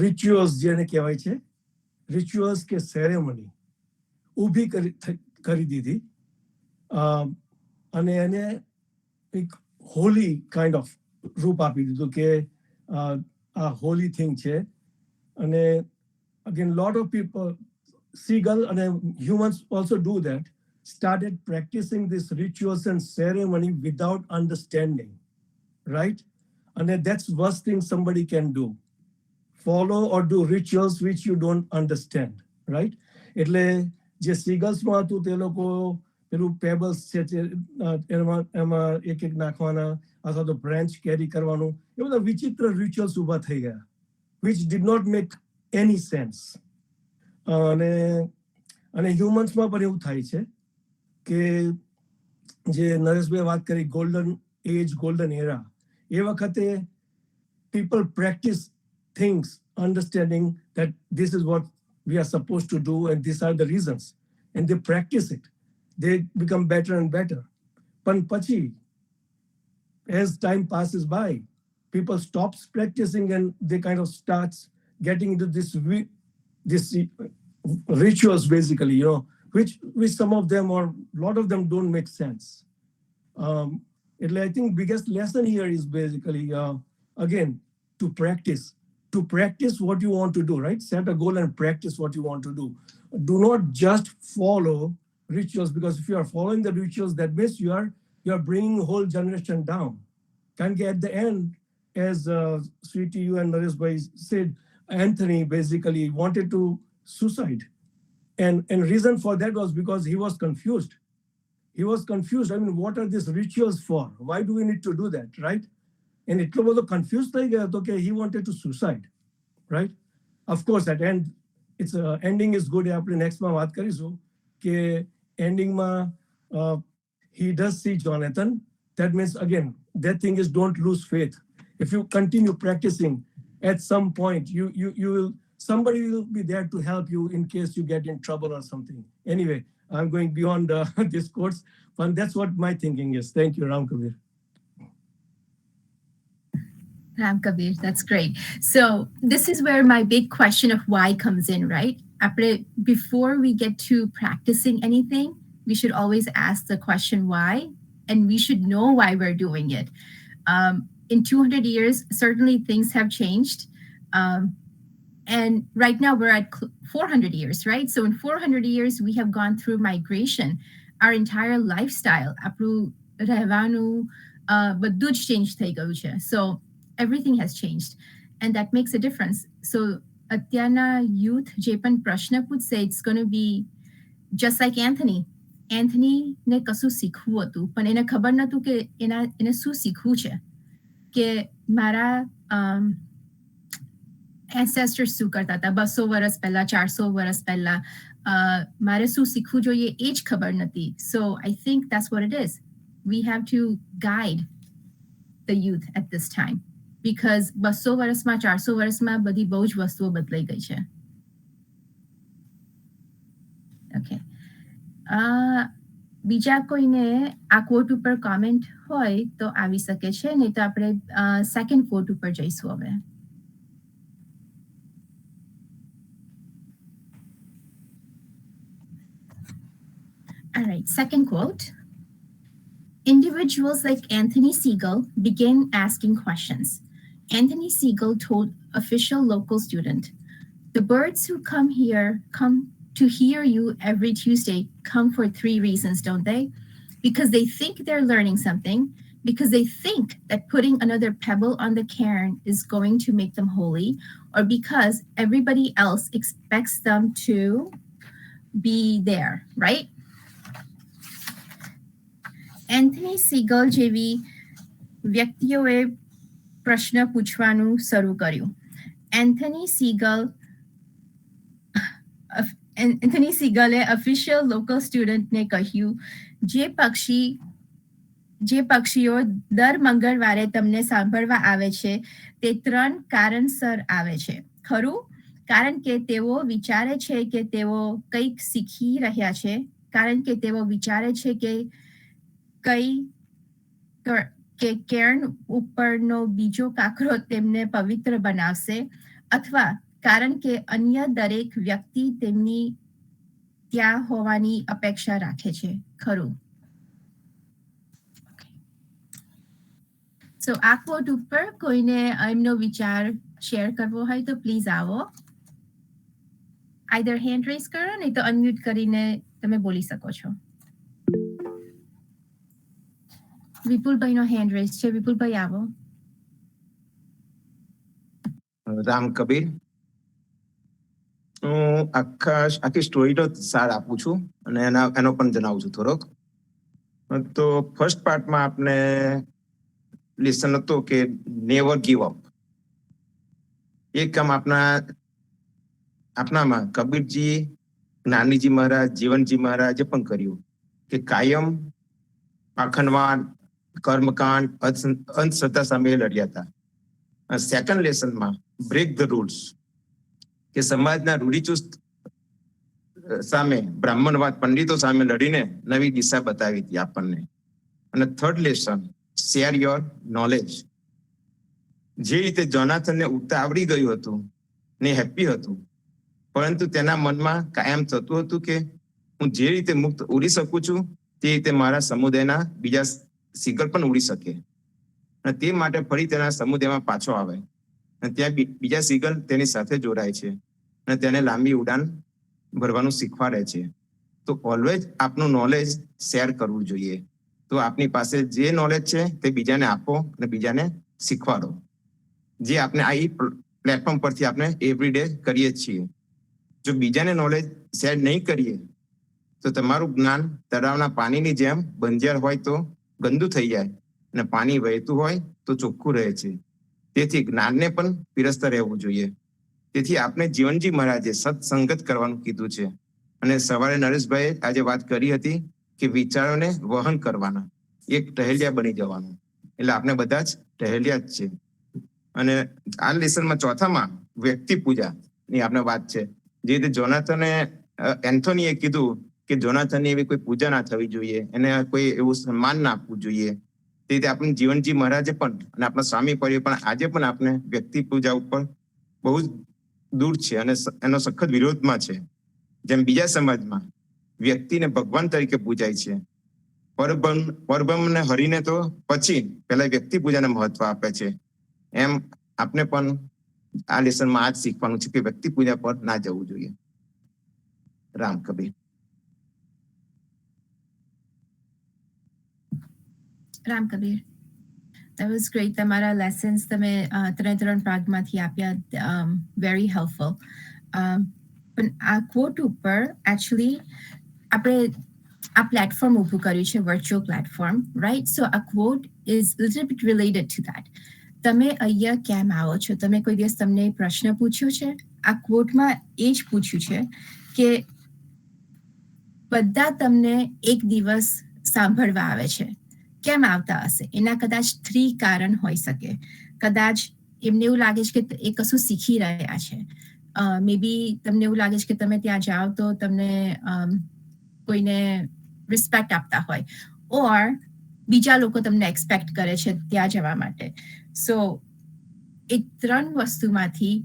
Speaker 7: રિચ્યુઅલ્સ જેને કહેવાય છે, રિચ્યુઅલ્સ કે સેરેમની ઊભી કરી દીધી. અને એને એક હોલી કાઇન્ડ ઓફ રૂપ આપી દીધું કે આ હોલી થિંગ છે. અને again lot of people, seagull and humans also do that, started practicing these rituals and ceremony without understanding, right? And that's worst thing somebody can do, follow or do rituals which you don't understand, right? એટલે જે seagulls માં હતું તે લોકો પેલું pebbles છે એમાં એક એક નાખવાના અથવા તો બ્રાન્ચ કેરી કરવાનું, એ બધા વિચિત્ર રિચ્યુઅલ્સ ઊભા થઈ ગયા, which did not make any sense. અને હ્યુમન્સમાં પણ એવું થાય છે કે જે નરેશભાઈ વાત કરી ગોલ્ડન એજ, ગોલ્ડન એરા, એ વખતે people practice things understanding that this is what we are supposed to do and these are the reasons, and they practice it, they become better and better. But pachi, as time passes by, people stops practicing and they kind of starts getting into this rituals basically, you know, which some of them or a lot of them don't make sense. I think biggest lesson here is basically again to practice what you want to do, right? Set a goal and practice what you want to do. Do not just follow rituals, because if you are following the rituals, that means you are bringing a whole generation down. Can get at the end, as Sweetie, you and Naresh Bhai said, Anthony basically wanted to suicide, and reason for that was because he was confused. I mean, what are these rituals for? Why do we need to do that, right? And એટલો બધો confused થઈ ગયો હતો કે he wanted to suicide, right? Of course at end it's ending is good. આપણે next માં વાત કરીશું કે ending માં he does see Jonathan. That means again that thing is don't lose faith. If you continue practicing, at some point you will, somebody will be there to help you in case you get in trouble or something. Anyway, I'm going beyond this course, but that's what my thinking is. Thank you, Ram Kabir.
Speaker 5: Ram Kabir, that's great. So this is where my big question of why comes in, right? Before we get to practicing anything, we should always ask the question why, and we should know why we're doing it. In 200 years, certainly things have changed. And right now we're at 400 years, right? So in 400 years, we have gone through migration. Our entire lifestyle, apru રહેવાનું બધું જ change થઈ ગયું છે. So everything has changed, and that makes a difference. So અત્યારના youth જે પણ પ્રશ્ન પૂછશે, it's going to be just like Anthony. Anthony ને કશું શીખવું હતું, પણ એને ખબર નહોતું કે એને શું શીખવું છે, કે મારા ancestors શું કરતા હતા 200 વર્ષ પહેલા, 400 વર્ષ પહેલા, મારે શું શીખવું જોઈએ એ જ ખબર નથી. So I think that's what it is. We have to guide the youth at this time, because 200 વર્ષમાં 400 વર્ષમાં બધી બહુ જ વસ્તુઓ બદલાઈ ગઈ છે. Okay. બીજા કોઈને આ કોટ ઉપર કોમેન્ટ હોય તો આવી શકે છે, નહીં તો આપણે સેકન્ડ કોટ ઉપર જઈશું હવે. All right, second quote. Individuals like Anthony Seagull began asking questions. Anthony Seagull told official local student, The birds who come to hear you every Tuesday come for 3 reasons, don't they? Because they think they're learning something, because they think that putting another pebble on the cairn is going to make them holy, or because everybody else expects them to be there, right? Anthony Siegel જેવી વ્યક્તિઓએ પ્રશ્ન પૂછવાનું શરૂ કર્યું. Anthony સિગલે official local સ્ટુડન્ટને કહ્યું, જે પક્ષીઓ દર મંગળવારે તમને સાંભળવા આવે છે તે 3 કારણસર આવે છે, ખરું? કારણ કે તેઓ વિચારે છે કે તેઓ કંઈક શીખી રહ્યા છે, કારણ કે તેઓ વિચારે છે કે કેર્ન ઉપરનો બીજો કાંકરો તેમને પવિત્ર બનાવશે, અથવા કારણ કે અન્ય દરેક વ્યક્તિ તેમની ત્યાં હોવાની અપેક્ષા રાખે છે, ખરું? સો આ કોટ ઉપર કોઈને એમનો વિચાર શેર કરવો હોય તો પ્લીઝ આવો. આઈધર હેન્ડ રેઝ કરો, નહીં તો અનમ્યુટ કરીને તમે બોલી શકો છો. વિપુલભાઈનો હેન્ડ રેઝ છે. વિપુલભાઈ આવો.
Speaker 8: રામ કબીર. હું આખી સ્ટોરીનો સાર આપું છું અને એનો પણ જણાવું છું થોડોક. તો ફર્સ્ટ પાર્ટમાં આપણે લેસન હતો કે નેવર ગીવ અપ. એ કામ આપણામાં કબીરજી, જ્ઞાનીજી મહારાજ, જીવનજી મહારાજે પણ કર્યું કે કાયમ પાખંડવાદ, કર્મકાંડ, અંધશ્રદ્ધા સામે લડ્યા હતા. સેકન્ડ લેસનમાં બ્રેક ધ રૂલ્સ, કે સમાજના રૂઢિચુસ્ત સામે, બ્રાહ્મણવાદ પંડિતો સામે લડીને નવી દિશા બતાવી હતી આપણને. અને third lesson share your knowledge. જે રીતે જોનાથનને ઉડતા આવડી ગયું હતું ને હેપી હતું, પરંતુ તેના મનમાં કાયમ થતું હતું કે હું જે રીતે મુક્ત ઉડી શકું છું તે રીતે મારા સમુદાયના બીજા સિગલ પણ ઉડી શકે. અને તે માટે ફરી તેના સમુદાયમાં પાછો આવે અને ત્યાં બીજા સિગલ તેની સાથે જોડાય છે અને તેને લાંબી ઉડાન ભરવાનું શીખવાડે છે. તો ઓલવેઝ આપનું નોલેજ શેર કરવું જોઈએ. તો આપની પાસે જે નોલેજ છે તે બીજાને આપો અને બીજાને શીખવાડો, જે આપણે આ પ્લેટફોર્મ પરથી આપણે એવરીડે કરીએ છીએ. જો બીજાને નોલેજ શેર નહીં કરીએ તો તમારું જ્ઞાન તળાવના પાણીની જેમ બંજર હોય તો ગંદુ થઈ જાય અને પાણી વહેતું હોય તો ચોખ્ખું રહે છે. તેથી જ્ઞાનને પણ પીરસતા રહેવું જોઈએ. તેથી આપણે જીવનજી મહારાજે સત્સંગત કરવાનું કીધું છે. અને સવારે નરેશભાઈએ આજે વાત કરી હતી કે વિચારોને વહન કરવાના, એક ટહેલિયા બની જવાનું. એટલે આપણે બધા જ ટહેલિયા જ છે. અને આ લેસનમાં ચોથામાં વ્યક્તિ પૂજાની આપણે વાત છે. જે રીતે જોનાથને એન્થોનીએ કીધું કે જોનાથનની એવી કોઈ પૂજા ના થવી જોઈએ, એને કોઈ એવું સન્માન ના આપવું જોઈએ. તે રીતે આપણે જીવનજી મહારાજે પણ અને આપણા સ્વામી પરિવાર પણ આજે પણ આપણે વ્યક્તિ પૂજા ઉપર બહુ જ દૂર છે અને એનો સખત વિરોધમાં છે. જેમ બીજા સમાજમાં વ્યક્તિને ભગવાન તરીકે પૂજાય છે, પરબ્રહ્મને હરીને તો પછી પહેલા વ્યક્તિ પૂજાને મહત્વ આપે છે. એમ આપણે પણ આ લેસનમાં આ જ શીખવાનું છે કે વ્યક્તિ પૂજા પર ના જવું જોઈએ. Ram Kabir.
Speaker 5: Ram Kabir. That was great. તમારા લેસન્સ તમે 3 ભાગમાંથી આપ્યા. Very helpful. પણ આ ક્વોટ ઉપર એકચ્યુઅલી આપણે આ પ્લેટફોર્મ ઊભું કર્યું છે, વર્ચ્યુઅલ પ્લેટફોર્મ, રાઈટ? સો આ quote is little bit related to that. તમે અહીંયા કેમ આવો છો? તમે કોઈ દિવસ તમને પ્રશ્ન પૂછ્યો છે? આ ક્વોટમાં એ જ પૂછ્યું છે કે બધા તમને એક દિવસ સાંભળવા આવે છે. કેમ આવતા હશે? એના કદાચ 3 કારણ હોઈ શકે. કદાચ એમને એવું લાગે છે કે એ કશું શીખી રહ્યા છે. મે બી તમને એવું લાગે છે કે તમે ત્યાં જાઓ તો તમને કોઈને રિસ્પેક્ટ આપતા હોય, ઓર બીજા લોકો તમને એક્સપેક્ટ કરે છે ત્યાં જવા માટે. સો એ 3 વસ્તુમાંથી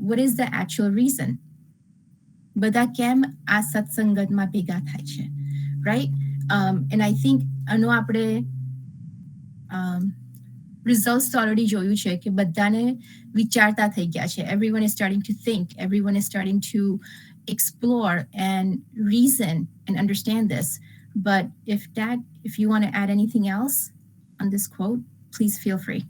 Speaker 5: what is the actual reason? બધા કેમ આ સત્સંગતમાં ભેગા થાય છે, રાઈટ? એન્ડ આઈ થિંક આનો આપણે રિઝલ્ટ્સ ઓલરેડી જોયું છે કે બધાને વિચારતા થઈ ગયા છે. Everyone is starting to think, everyone is starting to explore and reason and understand this. But if you want to add anything else on this quote, please feel free.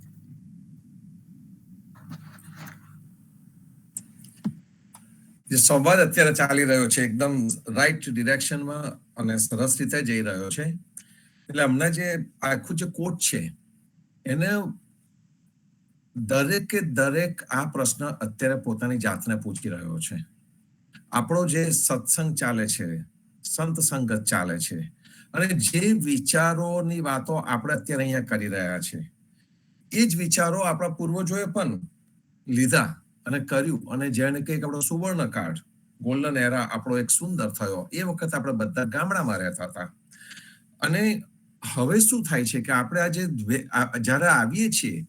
Speaker 6: જે સંવાદ અત્યારે ચાલી રહ્યો છે એકદમ રાઈટ ડિરેક્શનમાં અને સરસ રીતે જઈ રહ્યો છે. એટલે હમણાં જે આખું જે કોટ છે એને દરેકે દરેક આ પ્રશ્ન અત્યારે પોતાની જાતને પૂછી રહ્યો છે. આપણો જે સત્સંગ ચાલે છે, સંત સંગત ચાલે છે, અને જે વિચારોની વાતો આપણે અત્યારે અહીંયા કરી રહ્યા છે એ જ વિચારો આપણા પૂર્વજોએ પણ લીધા અને કર્યું, અને જેને કંઈક આપણો સુવર્ણ કાળ, ગોલ્ડન એરા આપણો એક સુંદર થયો. એ વખત આપણે બધા ગામડામાં રહેતા હતા. અને હવે શું થાય છે કે આપણે આજે જ્યારે આવીએ છીએ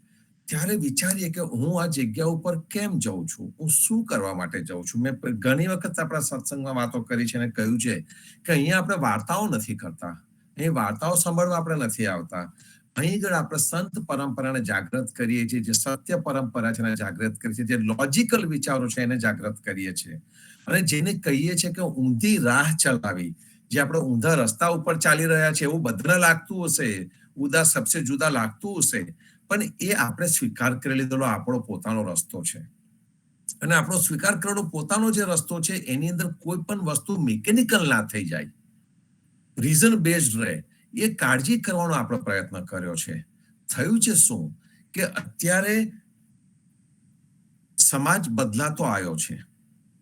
Speaker 6: ત્યારે વિચારીએ કે હું આ જગ્યા ઉપર કેમ જાઉં છું, હું શું કરવા માટે જાઉં છું. મેં ઘણી વખત આપણા સત્સંગમાં વાતો કરી છે અને કહ્યું છે કે અહીંયા આપણે વાર્તાઓ નથી કરતા, અહીં વાર્તાઓ સાંભળવા આપણે નથી આવતા. અહીં આગળ આપણે સંત પરંપરાને જાગૃત કરીએ છીએ, જે સત્ય પરંપરા છે એને જાગૃત કરીએ છીએ, જે લોજિકલ વિચારો છે એને જાગૃત કરીએ છીએ, અને જેને કહીએ છીએ કે ઊંધી રાહ ચલાવી, જે આપણે ઊંધા રસ્તા ઉપર ચાલી રહ્યા છે એવું બધાને લાગતું હશે, ઉદા સબસે જુદા લાગતું હશે, પણ એ આપણે સ્વીકાર કરી લીધેલો આપણો પોતાનો રસ્તો છે. અને આપણો સ્વીકાર કરેલો પોતાનો જે રસ્તો છે એની અંદર કોઈ પણ વસ્તુ મિકેનિકલ ના થઈ જાય, રીઝન બેઝડ રહે, એ કાળજી કરવાનો આપણો પ્રયત્ન કર્યો છે. થયું છે શું કે અત્યારે સમાજ બદલાતો આવ્યો છે,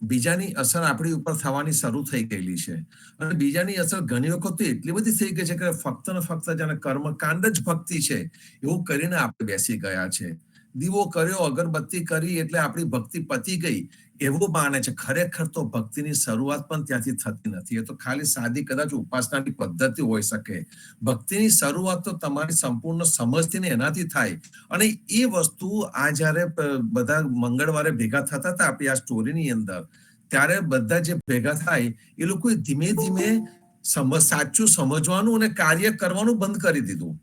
Speaker 6: બીજાની અસર આપણી ઉપર થવાની શરૂ થઈ ગયેલી છે, અને બીજાની અસર ઘણી વખત એટલી બધી થઈ ગઈ છે કે ફક્ત ને ફક્ત જેને કર્મકાંડ જ ભક્તિ છે એવું કરીને આપણે બેસી ગયા છે. દીવો કર્યો, અગરબત્તી કરી એટલે આપણી ભક્તિ પતી ગઈ એવું માને છે. ખરેખર તો ભક્તિની શરૂઆત પણ ત્યાંથી થતી નથી. એ તો ખાલી સાદી કદાચ ઉપાસનાની પદ્ધતિ હોઈ શકે. ભક્તિની શરૂઆત તો તમારી સંપૂર્ણ સમજથી ને એનાથી થાય. અને એ વસ્તુ આ જયારે બધા મંગળવારે ભેગા થતા હતા આપણી આ સ્ટોરીની અંદર, ત્યારે બધા જે ભેગા થાય એ લોકોએ ધીમે ધીમે સાચું સમજવાનું અને કાર્ય કરવાનું બંધ કરી દીધું.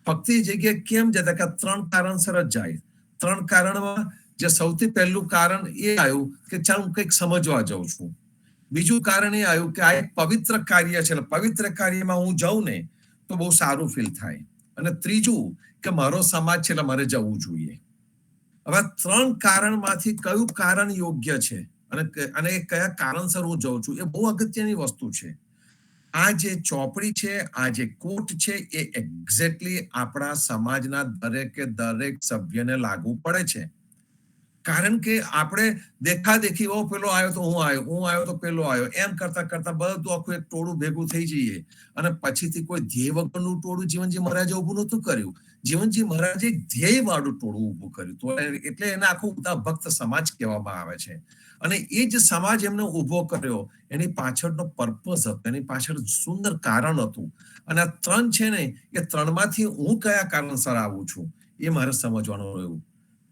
Speaker 6: ભક્તિ જગ્યાએ કેમ જતા કે 3 કારણસર જ જાય. 3 કારણમાં જે સૌથી પહેલું કારણ એ આવ્યું કે ચાલ હું કંઈક સમજવા જાઉં છું. બીજું કારણ એ આવ્યું કે આ એક પવિત્ર કાર્ય છે, પવિત્ર કાર્યમાં હું જાઉં ને તો બહુ સારું ફીલ થાય. અને ત્રીજું કે મારો સમાજ છે એટલે મારે જવું જોઈએ. હવે 3 કારણમાંથી કયું કારણ યોગ્ય છે અને કયા કારણસર હું જાઉં છું એ બહુ અગત્યની વસ્તુ છે. આ જે ચોપડી છે, આ જે કોટ છે એ એક્ઝેક્ટલી આપણા સમાજના દરેકે દરેક સભ્યને લાગુ પડે છે. કારણ કે આપણે દેખાદેખી પેલો આવ્યો તો હું આવ્યો તો પેલો આવ્યો એમ કરતા કરતા બધું આખું એક ટોળું ભેગું થઈ જઈએ, અને પછીથી કોઈ ધ્યેય વગરનું ટોળું જીવનજી મહારાજે ઉભું નહોતું કર્યું. જીવનજી મહારાજે ધ્યેય વાળું ટોળું ઉભું કર્યું, તો એટલે એને આખું ભક્ત સમાજ કહેવામાં આવે છે. અને એ જ સમાજ એમને ઉભો કર્યો, એની પાછળનો પર્પઝ હતો, એની પાછળ સુંદર કારણ હતું. અને આ 3 છે ને એ 3માંથી હું કયા કારણસર આવું છું એ મારે સમજવાનું રહ્યું.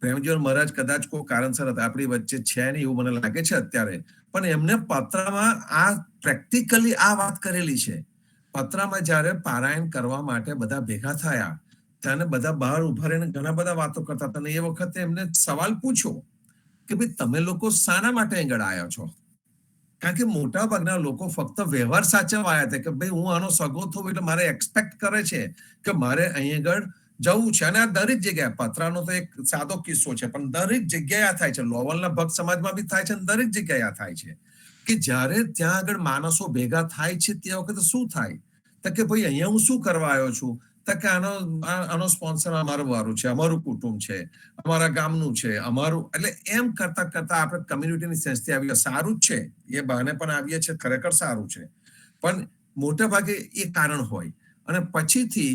Speaker 6: પ્રેમજી મહારાજ કદાચ કોઈ કારણસર હતા, આપણી વચ્ચે છે નહીં એવું મને લાગે છે અત્યારે, પણ એમને પત્રમાં આ પ્રેક્ટિકલી આ વાત કરેલી છે. પત્રમાં જયારે પારાયણ કરવા માટે બધા ભેગા થયા ત્યારે બધા બહાર ઉભા રહીને ઘણા બધા વાતો કરતા હતા. અને એ વખતે એમને સવાલ પૂછ્યો કે ભાઈ તમે લોકો શાના માટે આગળ આવ્યા છો? કારણ કે મોટા ભાગના લોકો ફક્ત વ્યવહાર સાચવવા આવ્યા હતા કે ભાઈ હું આનો સગો થઉં એટલે મારે એક્સપેક્ટ કરે છે કે મારે અહીં આગળ જવું છે. અને આ દરેક જગ્યાએ, પતરાનો તો એક સાદો કિસ્સો છે પણ દરેક જગ્યાએ આ થાય છે. લોવલના ભક્ત સમાજમાં બી થાય છે અને દરેક જગ્યાએ આ થાય છે કે જ્યારે ત્યાં આગળ માણસો ભેગા થાય છે તે વખતે શું થાય તો કે ભાઈ અહીંયા હું શું કરવા આવ્યો છું, તો કે આનો સ્પોન્સર અમારું વારું છે, અમારું કુટુંબ છે, અમારા ગામનું છે, અમારું, એટલે એમ કરતા કરતા આપણે કમ્યુનિટીની સેન્સથી આવીએ. સારું જ છે, એ બહાને પણ આવીએ છીએ, ખરેખર સારું છે, પણ મોટા ભાગે એ કારણ હોય અને પછીથી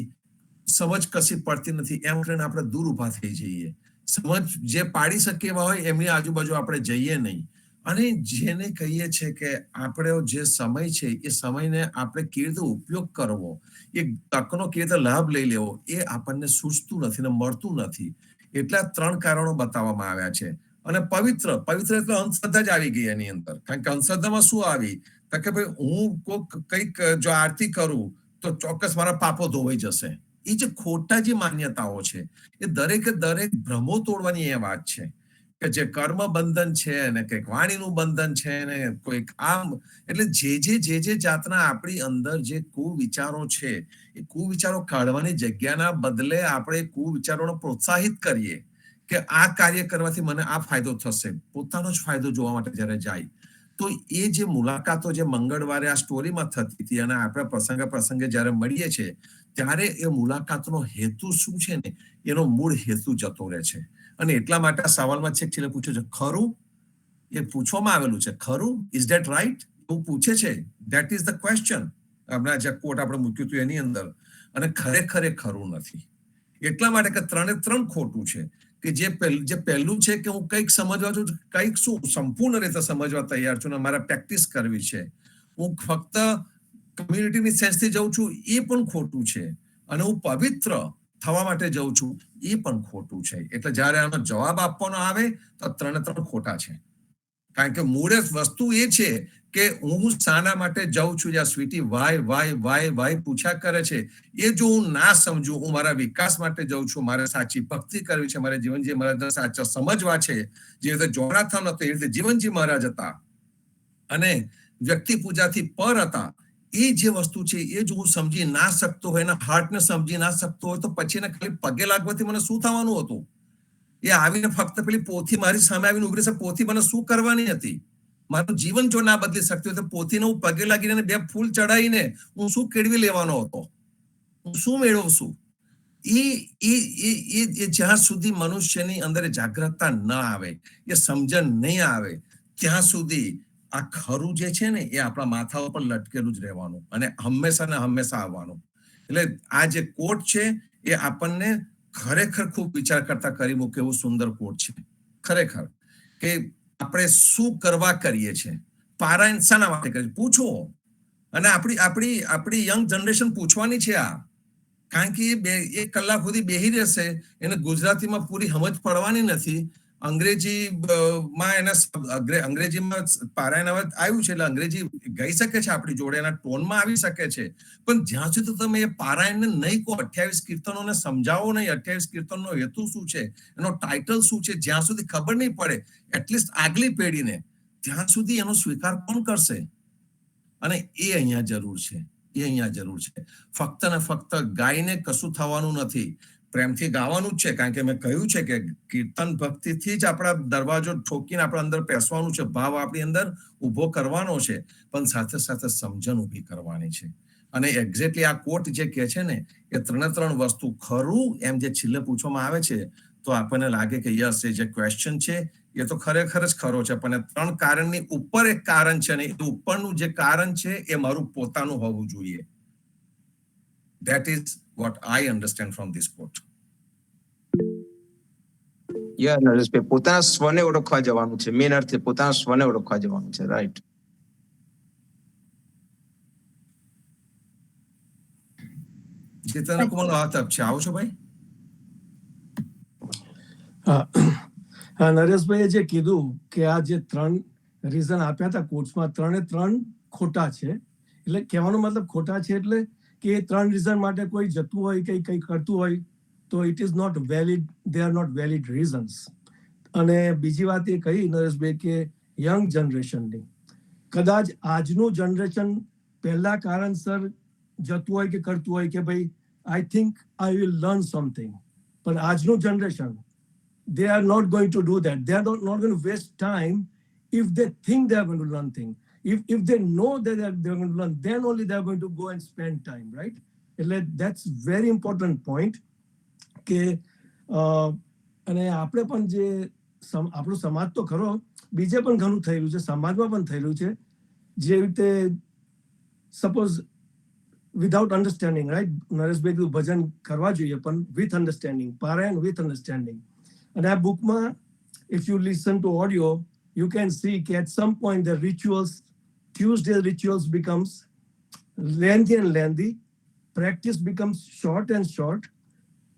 Speaker 6: સમજ કશી પડતી નથી એમ કરીને આપણે દૂર ઉભા થઈ જઈએ. સમજ જે પાડી શકે એવા હોય એમની આજુબાજુ આપણે જઈએ નહીં. અને જેને કહીએ છીએ કે આપણે જે સમય છે એ સમયને આપણે કેવી રીતે ઉપયોગ કરવો, એ તકનો કેવી રીતે લાભ લઈ લેવો એ આપણને સૂચતું નથી ને મળતું નથી. એટલા 3 કારણો બતાવવામાં આવ્યા છે. અને પવિત્ર એટલે અંધશ્રદ્ધા જ આવી ગઈ એની અંદર. કારણ કે અંધશ્રદ્ધામાં શું આવી તો કે ભાઈ હું કંઈક જો આરતી કરું તો ચોક્કસ મારા પાપો ધોવાઈ જશે. એ જે ખોટા જે માન્યતાઓ છે એ દરેકે દરેક ભ્રમો તોડવાની એ વાત છે કે જે કર્મ બંધન છે ને કંઈક વાણીનું બંધન છે ને કોઈક આમ, એટલે જે જાતના આપણી અંદર જે કુવિચારો છે એ કુવિચારો કાઢવાની જગ્યાના બદલે આપણે કુવિચારોને પ્રોત્સાહિત કરીએ કે આ કાર્ય કરવાથી મને આ ફાયદો થશે, પોતાનો જ ફાયદો જોવા માટે જ્યારે જાય, તો એ જે મુલાકાતો જે મંગળવારે આ સ્ટોરીમાં થતી હતી અને આપણે પ્રસંગે જ્યારે મળીએ છીએ ત્યારે એ મુલાકાતનો હેતુ શું છે ને એનો મૂળ હેતુ જતો રહે છે. અને એટલા માટે આ સવાલમાં છેલ્લે પૂછ્યું છે ખરું, એ પૂછવામાં આવેલું છે ખરું, ઇઝ ધેટ રાઈટ, એવું પૂછે છે. That is the question. હમણાં જે કોટ આપણે મૂક્યું હતું એની અંદર. અને ખરેખર એ ખરું નથી. એટલા માટે કે 3 ખોટું છે કે જે પહેલું છે કે હું કંઈક સમજવા છું, કંઈક શું સંપૂર્ણ રીતે સમજવા તૈયાર છું ને મારે પ્રેક્ટિસ કરવી છે, હું ફક્ત કમ્યુનિટીની સેન્સથી જઉં છું એ પણ ખોટું છે, અને હું પવિત્ર થવા માટે જઉં છું એ પણ ખોટું છે. એટલે જ્યારે આનો જવાબ આપવાનો આવે તો 3 ખોટા છે. કારણ કે મૂળ વસ્તુ એ છે કે હું શાના માટે જાઉં છું, જ્યાં સ્વીટી વાય પૂછ્યા કરે છે, એ જો હું ના સમજુ, હું મારા વિકાસ માટે જાઉં છું, મારે સાચી ભક્તિ કરવી છે, મારે જીવનજી મહારાજ સાચા સમજવા છે, જે રીતે જોનાથન હતો એ રીતે જીવનજી મહારાજ હતા અને વ્યક્તિ પૂજાથી પર હતા, એ જે વસ્તુ છે એ જો હું સમજી ના શકતો હોય, એના હાર્ટને સમજી ના શકતો હોય, તો પછી એને ખાલી પગે લાગવાથી મને શું થવાનું હતું? એ આવીને ફક્ત પેલી પોથી મારી સામે આવીને ઉભરી છે, પોથી મને શું કરવાની હતી? મારું જીવન જો ના બદલી શકતી હોય તો પોથીને હું પગે લાગીને 2 ફૂલ ચડાવીને હું શું કેળવી લેવાનો હતો? હું શું મેળવશું? એ જ્યાં સુધી મનુષ્યની અંદર જાગૃતતા ન આવે, એ સમજણ નહીં આવે, ત્યાં સુધી આ ખરું જે છે ને એ આપણા માથા ઉપર લટકેલું જ રહેવાનું અને હંમેશા ને હંમેશા આવવાનું. એટલે આ જે કોટ છે એ આપણને ખરેખર ખૂબ વિચાર કરતા કરી મૂકે એવું સુંદર કોટ છે. ખરેખર કે આપણે શું કરવા કરીએ છીએ, પારાયણ શાના માટે કરીએ, પૂછો. અને આપણી યંગ જનરેશન પૂછવાની છે આ, કારણ કે એ 1 કલાક સુધી બેહી રહેશે, એને ગુજરાતીમાં પૂરી સમજ પડવાની નથી, અંગ્રેજીમાં પારાયણ આવ્યું છે એટલે અંગ્રેજી ગઈ શકે છે આપણી જોડે, એના ટોનમાં આવી શકે છે, પણ જ્યાં સુધી તમે એ પારાયણને નહીં કહો, 28 કીર્તનોને સમજાવો નહીં, 28 કીર્તનનો હેતુ શું છે, એનો ટાઇટલ શું છે, જ્યાં સુધી ખબર નહીં પડે એટલીસ્ટ આગલી પેઢીને, ત્યાં સુધી એનો સ્વીકાર કોણ કરશે? અને એ અહીંયા જરૂર છે. ફક્ત ને ફક્ત ગાઈને કશું થવાનું નથી, પ્રેમથી ગાવાનું જ છે. કારણ કે મેં કહ્યું છે કે કીર્તન ભક્તિથી જ આપણા દરવાજો ઠોકીને આપણા અંદર બેસવાનું છે, ભાવ આપણી અંદર ઉભો કરવાનો છે, પણ સાથે સાથે સમજણ ઊભી કરવાની છે. અને એક્ઝેક્ટલી આ કોટ જે કહે છે ને એ 3 વસ્તુ ખરું એમ જે છેલ્લે પૂછવામાં આવે છે, તો આપણને લાગે કે યસ, એ જે ક્વેશ્ચન છે એ તો ખરેખર જ ખરો છે, પણ 3 કારણની ઉપર એક કારણ છે ને એ ઉપરનું જે કારણ છે એ મારું પોતાનું હોવું જોઈએ. That is what I understand from this quote.
Speaker 8: Nareshbhai, પોતાના સ્વને ઓળખવા જવાનું છે, મેન અર્થ પોતાના સ્વને ઓળખવા જવાનું છે, રાઈટ?
Speaker 6: ચેતન કુમારનો હાથ આપ છે, આવો છો ભાઈ?
Speaker 7: હા, નરેશભાઈએ જે કીધું કે આ જે 3 રીઝન આપ્યા હતા કોર્ટ્સમાં, 3 ખોટા છે. એટલે કહેવાનો મતલબ ખોટા છે એટલે કે 3 રીઝન માટે કોઈ જતું હોય કે કંઈ કરતું હોય તો it is not valid, they are not valid reasons. અને બીજી વાત એ કહી નરેશભાઈ કે યંગ જનરેશનની, કદાચ આજનું જનરેશન પહેલા કારણસર જતું હોય કે કરતું હોય કે ભાઈ I think I will learn something, પણ આજનું generation they are not going to do that. They are not going to waste time if they think they are going to learn things. If they know that they are going to learn, then only they are going to go and spend time, right? That's very important point. કે અને આપણે પણ જે આપણો સમાજ તો ખરો, બીજે પણ ઘણું થયેલું છે, સમાજમાં પણ થયેલું છે. જે રીતે suppose without understanding, right? Nareshbhai કીધું ભજન કરવા જોઈએ પણ વિથ અન્ડરસ્ટેન્ડિંગ, પારાયણ with understanding. And our bookma, if you listen to audio, you can see at some point the rituals, Tuesday rituals becomes lengthy and lengthy, practice becomes short and short,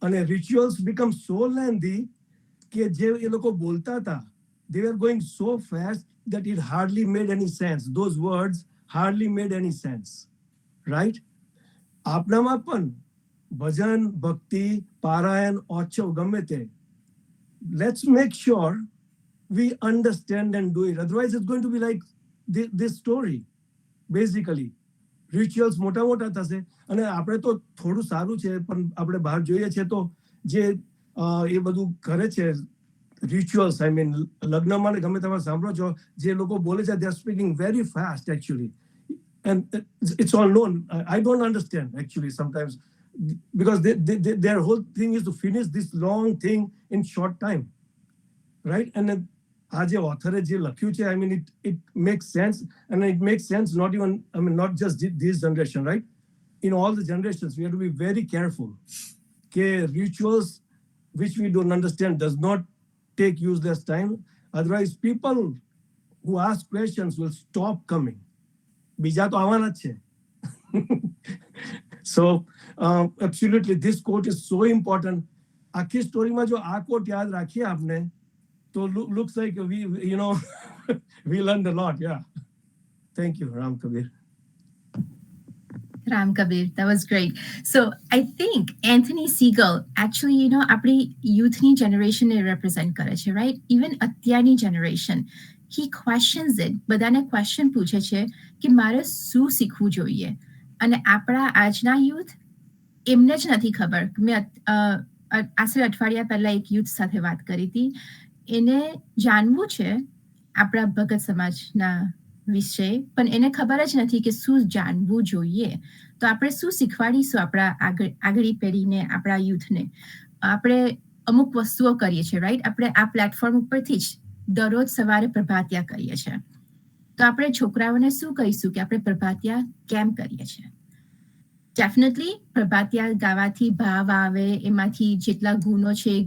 Speaker 7: and rituals become so lengthy that je ye loko bolta tha, they were going so fast that it hardly made any sense. Those words hardly made any sense, right? આપણામાં પણ ભજન, ભક્તિ, પારાયણ, ઓછવ ગમે તે, let's make sure we understand and do it. Otherwise, it's going to be like this story, basically. Rituals મોટા મોટા થશે અને આપણે તો થોડું સારું છે પણ આપણે બહાર જોઈએ છે તો જે એ બધું કરે છે રિચ્યુઅલ્સ, આઈ મીન લગ્નમાં ને ગમે તમે સાંભળો છો જે લોકો બોલે છે, they are speaking very fast actually, and it's all known. I don't understand actually sometimes, because their whole thing is to finish this long thing in short time, right? And then આ જે ઓથરે જે લખ્યું છે, I mean it makes sense, and it makes sense not even, I mean not just this generation, right? In all the generations we have to be very careful કે rituals which we don't understand does not take useless time. Otherwise people who ask questions will stop coming. બીજા તો આવવાના જ છે. So absolutely this quote is so important. આખી સ્ટોરીમાં જો આ કોટ યાદ રાખીએ આપણે તો looks like we you know we learned a lot. Yeah, thank you, Ram Kabir.
Speaker 5: Ram Kabir, that was great. So I think Anthony Siegel actually, you know, આપણી youthની generation ને represent કરે છે, right? Even અત્યારની generation, he questions it. બધાને question પૂછે છે કે મારે શું શીખવું જોઈએ, અને આપણા આજના youth એમને જ નથી ખબર. મેં આશરે અઠવાડિયા પહેલા એક youth સાથે વાત કરી હતી. એને જાણવું છે આપણા ભગત સમાજના વિશે, પણ એને ખબર જ નથી કે શું જાણવું જોઈએ. તો આપણે શું શીખવાડીશું આપણા આગળી પેઢીને, આપણા યુથને? આપણે અમુક વસ્તુઓ કરીએ છીએ, રાઈટ? આપણે આ પ્લેટફોર્મ ઉપરથી જ દરરોજ સવારે પ્રભાતિયા કરીએ છીએ. તો આપણે છોકરાઓને શું કહીશું કે આપણે પ્રભાતિયા કેમ કરીએ છીએ? ડેફિનેટલી પ્રભાતિયા ગાવાથી ભાવ આવે, એમાંથી જેટલા ગુણો છે એ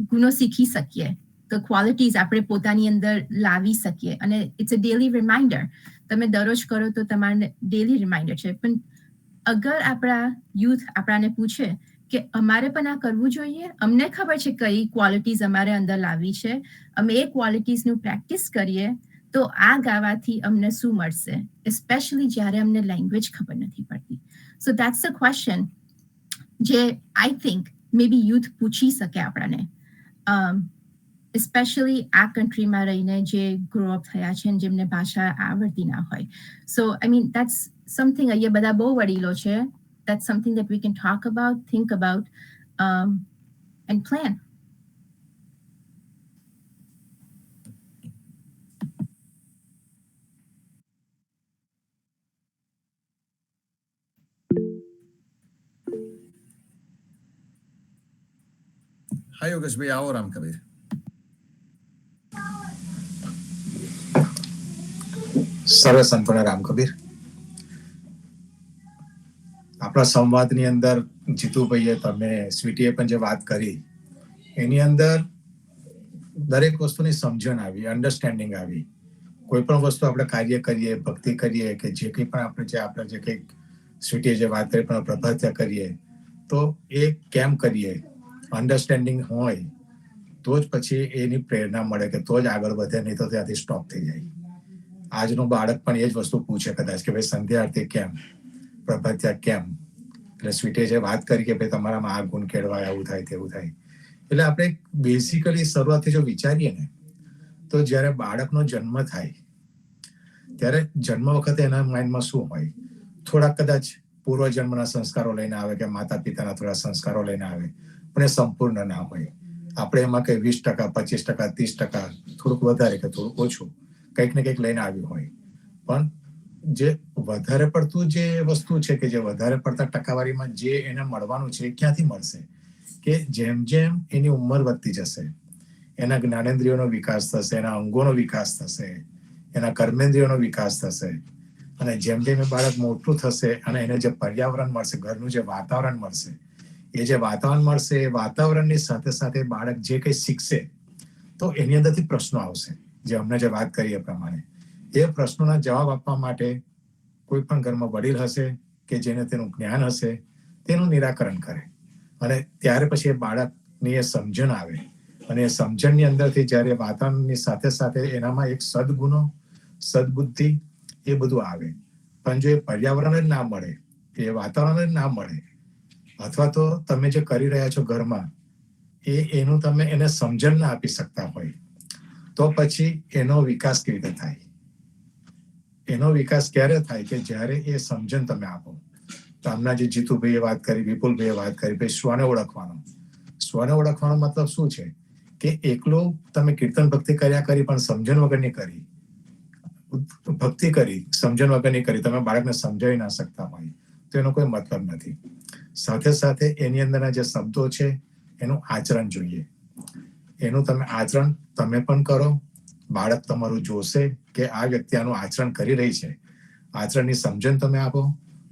Speaker 5: ગુણો શીખી શકીએ. તો ક્વોલિટીઝ આપણે પોતાની અંદર લાવી શકીએ. અને ઇટ્સ અ ડેલી રિમાઇન્ડર. તમે દરરોજ કરો તો તમારે ડેલી રિમાઇન્ડર છે. પણ અગર આપણા યુથ આપણાને પૂછે કે અમારે પણ આ કરવું જોઈએ, અમને ખબર છે કઈ ક્વોલિટીઝ અમારે અંદર લાવવી છે, અમે એ ક્વોલિટીઝનું પ્રેક્ટિસ કરીએ, તો આ ગાવાથી અમને શું મળશે? એસ્પેશિયલી જ્યારે અમને લેંગ્વેજ ખબર નથી પડતી. સો દેટ્સ અ ક્વેશ્ચન જે I think May B youth પૂછી શકે આપણાને, especially આ કન્ટ્રીમાં રહીને જે ગ્રો અપ થયા છે અને જેમને ભાષા આવડતી ના હોય. સો આઈ મીન દેટ્સ સમથિંગ, અહીંયા બધા બહુ વડીલો છે. That's something that we can talk about, think about, and plan.
Speaker 6: હા યોગેશભાઈ, આવો રામ કબીર.
Speaker 9: સર્વ સંપન્ન રામ કબીર. આપણા સંવાદની અંદર જીતુભાઈએ, તમે, સ્વીટીએ પણ જે વાત કરી એની અંદર દરેક વસ્તુની સમજણ આવી, અન્ડરસ્ટેન્ડિંગ આવી. કોઈ પણ વસ્તુ આપણે કાર્ય કરીએ, ભક્તિ કરીએ કે જે કંઈ પણ આપણે જે કંઈક સ્વીટીએ જે વાત કરી પણ પ્રભાત્યા કરીએ, તો એ કેમ કરીએ, અન્ડરસ્ટેન્ડિંગ હોય તો જ પછી એની પ્રેરણા મળે, કે તો જ આગળ વધે, નહીં તો ત્યાંથી સ્ટોપ થઈ જાય. આજનું બાળક પણ એ જ વસ્તુ પૂછે કદાચ કે ભાઈ સંધ્યા આરતી કેમ, પ્રભાત્યા કેમ? એટલે સ્વીટે જે વાત કરી કે ભાઈ તમારામાં આ ગુણ કેળવાય, આવું થાય તેવું થાય. એટલે આપણે બેઝિકલી શરૂઆતથી જો વિચારીએ ને, તો જ્યારે બાળકનો જન્મ થાય ત્યારે જન્મ વખતે એના માઇન્ડમાં શું હોય? થોડાક કદાચ પૂર્વજન્મના સંસ્કારો લઈને આવે કે માતા પિતાના થોડા સંસ્કારો લઈને આવે, પણ એ સંપૂર્ણ ના હોય. આપણે એમાં કંઈ 20%, 25%, 30%, થોડુંક વધારે કે થોડુંક ઓછું કંઈક ને કંઈક લઈને આવ્યું હોય. પણ જે વધારે પડતું જે વસ્તુ છે કે જે વધારે પડતા ટકાવારીમાં જે એને મળવાનું છે એ ક્યાંથી મળશે? કે જેમ જેમ એની ઉંમર વધતી જશે, એના જ્ઞાનેન્દ્રિયોનો વિકાસ થશે, એના અંગોનો વિકાસ થશે, એના કર્મેન્દ્રિયોનો વિકાસ થશે, અને જેમ જેમ એ બાળક મોટું થશે અને એને જે પર્યાવરણ મળશે, ઘરનું જે વાતાવરણ મળશે, એ જે વાતાવરણ મળશે, એ વાતાવરણની સાથે સાથે બાળક જે કંઈ શીખશે તો એની અંદરથી પ્રશ્નો આવશે. જે અમને જે વાત કરી એ પ્રમાણે એ પ્રશ્નોના જવાબ આપવા માટે કોઈ પણ ઘરમાં વડીલ હશે કે જેને તેનું જ્ઞાન હશે, તેનું નિરાકરણ કરે. અને ત્યારે પછી એ બાળકની એ સમજણ આવે, અને એ સમજણની અંદરથી જ્યારે વાતાવરણની સાથે સાથે એનામાં એક સદગુણો, સદબુદ્ધિ એ બધું આવે. પણ જો એ પર્યાવરણ જ ના મળે, એ વાતાવરણ જ ના મળે, અથવા તો તમે જે કરી રહ્યા છો ઘરમાં એનું તમે એને સમજણ ના આપી શકતા હોય તો પછી એનો વિકાસ કેવી રીતે થાય? એનો વિકાસ ક્યારે થાય કે જ્યારે એ સમજણ તમે આપો. તો હમણાં જે જીતુભાઈએ વાત કરી, વિપુલભાઈએ વાત કરી, ભાઈ સ્વને ઓળખવાનો. સ્વને ઓળખવાનો મતલબ શું છે કે એકલું તમે કીર્તન ભક્તિ કર્યા કરી પણ સમજણ વગરની કરી, ભક્તિ કરી સમજણ વગરની કરી, તમે બાળકને સમજાવી ના શકતા હોય તો એનો કોઈ મતલબ નથી. સાથે સાથે એની અંદરના જે શબ્દો છે એનું આચરણ જોઈએ. એનું તમે આચરણ તમે પણ કરો, બાળક તમારું જોશે કે આ વ્યક્તિ આનું આચરણ કરી રહી છે, આચરણની સમજણ તમે આપો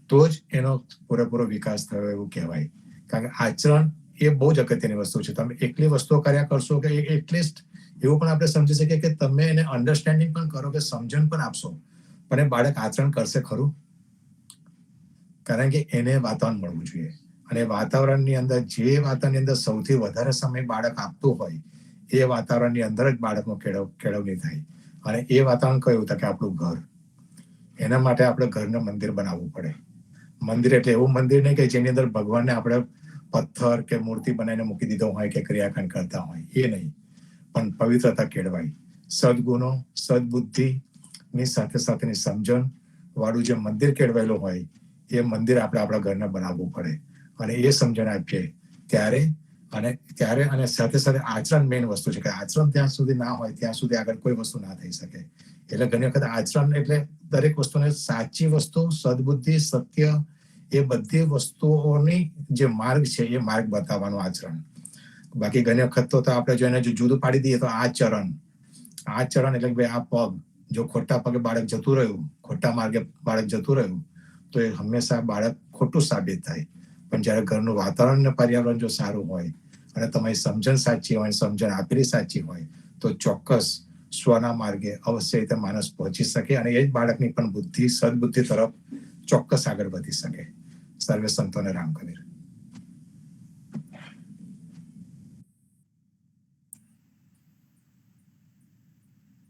Speaker 9: તો જ એનો પૂરેપૂરો વિકાસ થયો એવું કહેવાય. કારણ કે આચરણ એ બહુ જ અગત્યની વસ્તુ છે. તમે એકલી વસ્તુઓ કર્યા કરશો કે એટલીસ્ટ એવું પણ આપણે સમજી શકીએ કે તમે એને અન્ડરસ્ટેન્ડિંગ પણ કરો કે સમજણ પણ આપશો, પણ એ બાળક આચરણ કરશે ખરું? કારણ કે એને વાતાવરણ મળવું જોઈએ. અને વાતાવરણની અંદર જે વાતાવરણની અંદર સૌથી વધારે સમય બાળક આપતું હોય એ વાતાવરણની અંદર જ બાળકનો કેળવણી થાય. અને એ વાતાવરણ કયું હતું કે આપણું ઘર. એના માટે આપણે ઘરનું મંદિર બનાવવું પડે. મંદિર એટલે એવું મંદિર નહીં કે જેની અંદર ભગવાનને આપણે પથ્થર કે મૂર્તિ બનાવીને મૂકી દીધો હોય કે ક્રિયાકાંડ કરતા હોય, એ નહીં. પણ પવિત્રતા કેળવાય, સદગુણો, સદબુદ્ધિ ની સાથે સાથેની સમજણ વાળું જે મંદિર કેળવાયેલું હોય એ મંદિર આપણે આપણા ઘરને બનાવવું પડે. અને એ સમજણ આપીએ ત્યારે અને સાથે સાથે આચરણ મેઇન વસ્તુ છે કે આચરણ ત્યાં સુધી ના હોય ત્યાં સુધી આગળ કોઈ વસ્તુ ના થઈ શકે. એટલે ઘણી વખત આચરણ એટલે દરેક વસ્તુને સાચી વસ્તુ, સદબુદ્ધિ, સત્ય એ બધી વસ્તુઓની જે માર્ગ છે એ માર્ગ બતાવવાનું આચરણ. બાકી ઘણી વખત તો આપણે જો એને જુદું પાડી દઈએ તો આચરણ એટલે કે ભાઈ આ પગ જો ખોટા પગે બાળક જતું રહ્યું, ખોટા માર્ગે બાળક જતું રહ્યું તો એ હંમેશા બાળક ખોટું સાબિત થાય. પણ જ્યારે ઘરનું વાતાવરણ અને પર્યાવરણ જો સારું હોય અને તમારી સમજણ સાચી હોય, સમજણ આપેલી સાચી હોય તો ચોક્કસ સ્વના માર્ગે અવશ્ય રીતે માણસ પહોંચી શકે અને એ જ બાળકની પણ બુદ્ધિ, સદબુદ્ધિ તરફ ચોક્કસ આગળ વધી શકે. સર્વે સંતોને રામ કબીર.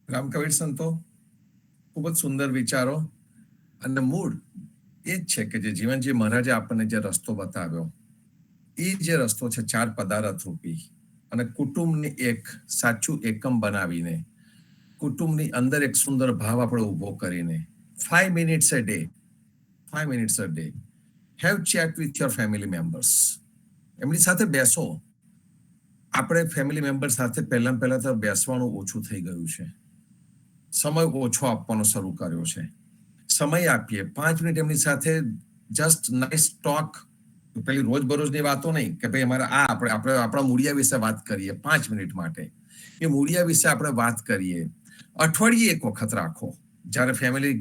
Speaker 6: રામ કબીર સંતો, ખૂબ જ સુંદર વિચારો. અને મૂળ એ જ છે કે જે જીવનજી મહારાજે આપણને જે રસ્તો બતાવ્યો એ જે રસ્તો છે 4 પદાર્થ રૂપી અને કુટુંબને એક સાચું એકમ બનાવીને કુટુંબની અંદર એક સુંદર ભાવ આપણે ઉભો કરીને 5 minutes a day have chat with your family members. એમની સાથે બેસો. આપણે ફેમિલી મેમ્બર સાથે પહેલા તો બેસવાનું ઓછું થઈ ગયું છે. સમય ઓછો આપવાનો શરૂ કર્યો છે. સમય આપીએ 5 મિનિટ એમની સાથે, જસ્ટ નાઇસ ટોક. પેલી રોજબરોજની વાતો નહીં કે ભાઈ અમારે આપણે આપણા મૂળિયા વિશે વાત કરીએ 5 મિનિટ માટે. એ મૂળિયા વિશે આપણે વાત કરીએ. અઠવાડિયે એક વખત રાખો. જ્યારે ફેમિલી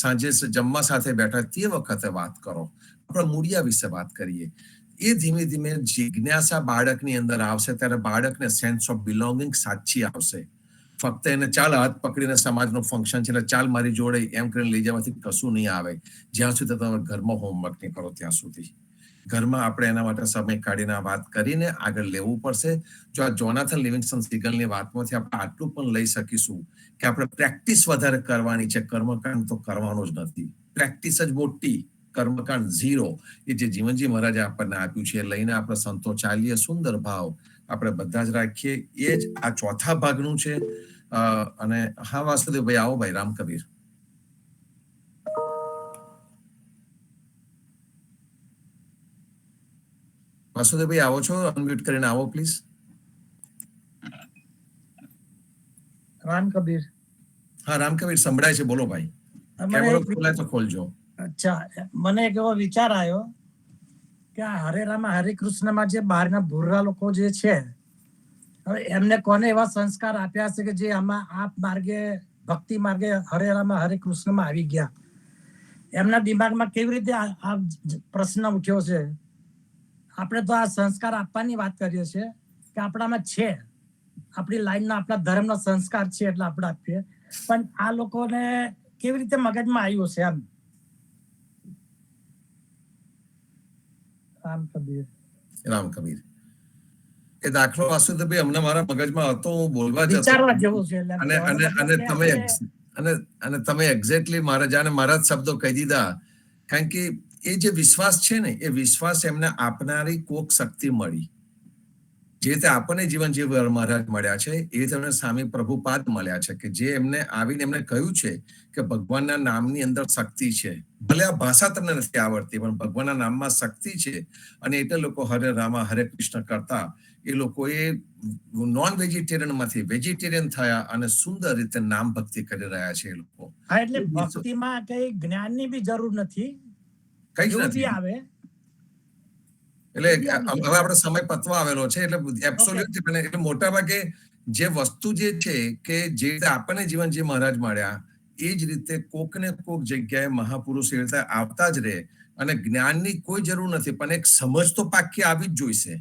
Speaker 6: સાંજે જમવા સાથે બેઠા તે વખતે વાત કરો. આપણા મૂળિયા વિશે વાત કરીએ. એ ધીમે ધીમે જિજ્ઞાસા બાળકની અંદર આવશે ત્યારે બાળકને સેન્સ ઓફ બિલોંગિંગ સાચી આવશે. ફક્ત એને ચાલ હાથ પકડીને સમાજનું ફંક્શન છે એટલે ચાલ મારી જોડે એમ કરીને લઈ જવાથી કશું નહીં આવે. જ્યાં સુધી તમે ઘરમાં હોમવર્ક નહીં કરો ત્યાં સુધી. ઘરમાં આપણે એના માટે સમય કાઢીને વાત કરીને આગળ લેવું પડશે. જો આ જોનાથન લિવિંગસ્ટન સીગલની વાતમાંથી આપણે આટલું પણ લઈ શકીશું કે આપણે પ્રેક્ટિસ વધારે કરવાની છે, કર્મકાંડ તો કરવાનો જ નથી. પ્રેક્ટિસ જ મોટી, કર્મકાંડ 0. એ જે જીવનજી મહારાજે આપણને આપ્યું છે એ લઈને આપણે સંતો ચાલીએ. સુંદર ભાવ આપણે બધા જ રાખીએ. એ જ આ ચોથા ભાગનું છે. અને હા વાસુદેવભાઈ આવો ભાઈ. રામ કબીર. વાસુદેવભાઈ આવો છો? અનમ્યુટ કરીને આવો પ્લીઝ.
Speaker 10: રામ કબીર.
Speaker 6: હા રામ કબીર સંભળાય છે, બોલો ભાઈ. કેમેરો ખોલાય તો ખોલજો.
Speaker 10: અચ્છા, મને એક એવો વિચાર આવ્યો કે આ હરે રામ હરે કૃષ્ણમાં જે બહારના ભૂરા લોકો જે છે, હવે એમને કોને એવા સંસ્કાર આપ્યા છે કે જે આમાં આ માર્ગે, ભક્તિ માર્ગે હરે રામ હરે કૃષ્ણમાં આવી ગયા? એમના દિમાગમાં કેવી રીતે આ પ્રશ્ન ઉઠ્યો છે? આપણે તો આ સંસ્કાર આપવાની વાત કરીએ છીએ કે આપણામાં છે, આપણી લાઈનના આપણા ધર્મનો સંસ્કાર છે એટલે આપણે આપીએ. પણ આ લોકોને કેવી રીતે મગજમાં આવ્યું છે એમ?
Speaker 6: રામ કબીર. એ દાખલો વાસુદેવભાઈ અમને મારા મગજમાં હતો, હું બોલવા જતો અને તમે એક્ઝેક્ટલી મારા જાણે મારા જ શબ્દો કહી દીધા. કારણ કે એ જે વિશ્વાસ છે ને એ વિશ્વાસ એમને આપનારી કોક શક્તિ મળી. જે રીતે આપણને જીવન જે મહારાજ મળ્યા છે એ તમને સ્વામી પ્રભુપાદ મળ્યા છે કે જે એમને આવીને એમને કહ્યું છે કે ભગવાનના નામની અંદર શક્તિ છે. ભલે આ ભાષા તમને નથી આવડતી પણ ભગવાનના નામમાં શક્તિ છે અને એટલે લોકો હરે રામા હરે કૃષ્ણ કરતા એ લોકોએ નોન વેજીટેરિયન માંથી વેજીટેરિયન થયા અને સુંદર રીતે નામ ભક્તિ કરી રહ્યા છે એ લોકો.
Speaker 10: હા, એટલે ભક્તિમાં કઈ જ્ઞાનની બી જરૂર નથી,
Speaker 6: કઈ જ નથી
Speaker 10: આવે.
Speaker 6: એટલે હવે આપણે સમય પતવા આવેલો છે એટલે એબ્સોલ્યુટ એટલે મોટા ભાગે જે વસ્તુ જે છે કે જે રીતે આપણને જીવન જે મહારાજ મળ્યા એ જ રીતે કોક ને કોક જગ્યાએ મહાપુરુષ એ રીતે આવતા જ રહે અને જ્ઞાનની કોઈ જરૂર નથી પણ એક સમજ તો પાક્કી આવી જ જોઈશે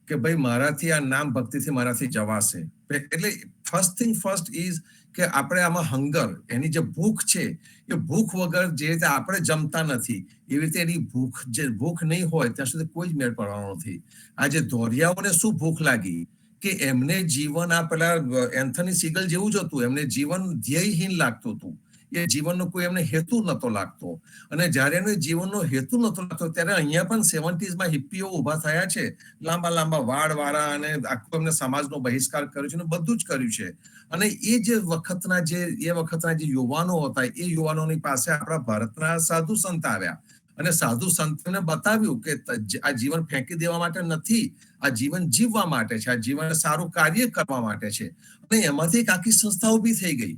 Speaker 6: કે ભાઈ મારાથી આ નામ ભક્તિથી મારાથી જવાશે. એટલે ફર્સ્ટ થિંગ ફર્સ્ટ ઇઝ કે આપણે આમાં હંગર એની જે ભૂખ છે એ ભૂખ વગર જે રીતે આપણે જમતા નથી એવી રીતે એની ભૂખ નહીં હોય ત્યાં સુધી કોઈ જ મેળ પડવાનો નથી. આ જે ધોરિયાઓને શું ભૂખ લાગી કે એમને જીવન આ પેલા એન્થની સીગલ જેવું જ હતું. એમને જીવન ધ્યેયહીન લાગતું હતું. એ જીવનનો કોઈ એમને હેતુ નતો લાગતો અને જ્યારે એમને જીવનનો હેતુ નતો લાગતો ત્યારે અહીંયા પણ 70s હિપ્પીઓ ઉભા થયા છે, લાંબા લાંબા વાળ વાળા અને આખો એમને સમાજનો બહિષ્કાર કર્યો છે અને બધું જ કર્યું છે. અને એ જે વખતના જે યુવાનો હતા એ યુવાનોની પાસે આપણા ભારતના સાધુ સંત આવ્યા અને સાધુ સંતને બતાવ્યું કે આ જીવન ફેંકી દેવા માટે નથી, આ જીવન જીવવા માટે છે, આ જીવન સારું કાર્ય કરવા માટે છે. અને એમાંથી એક આખી સંસ્થા ઊભી થઈ ગઈ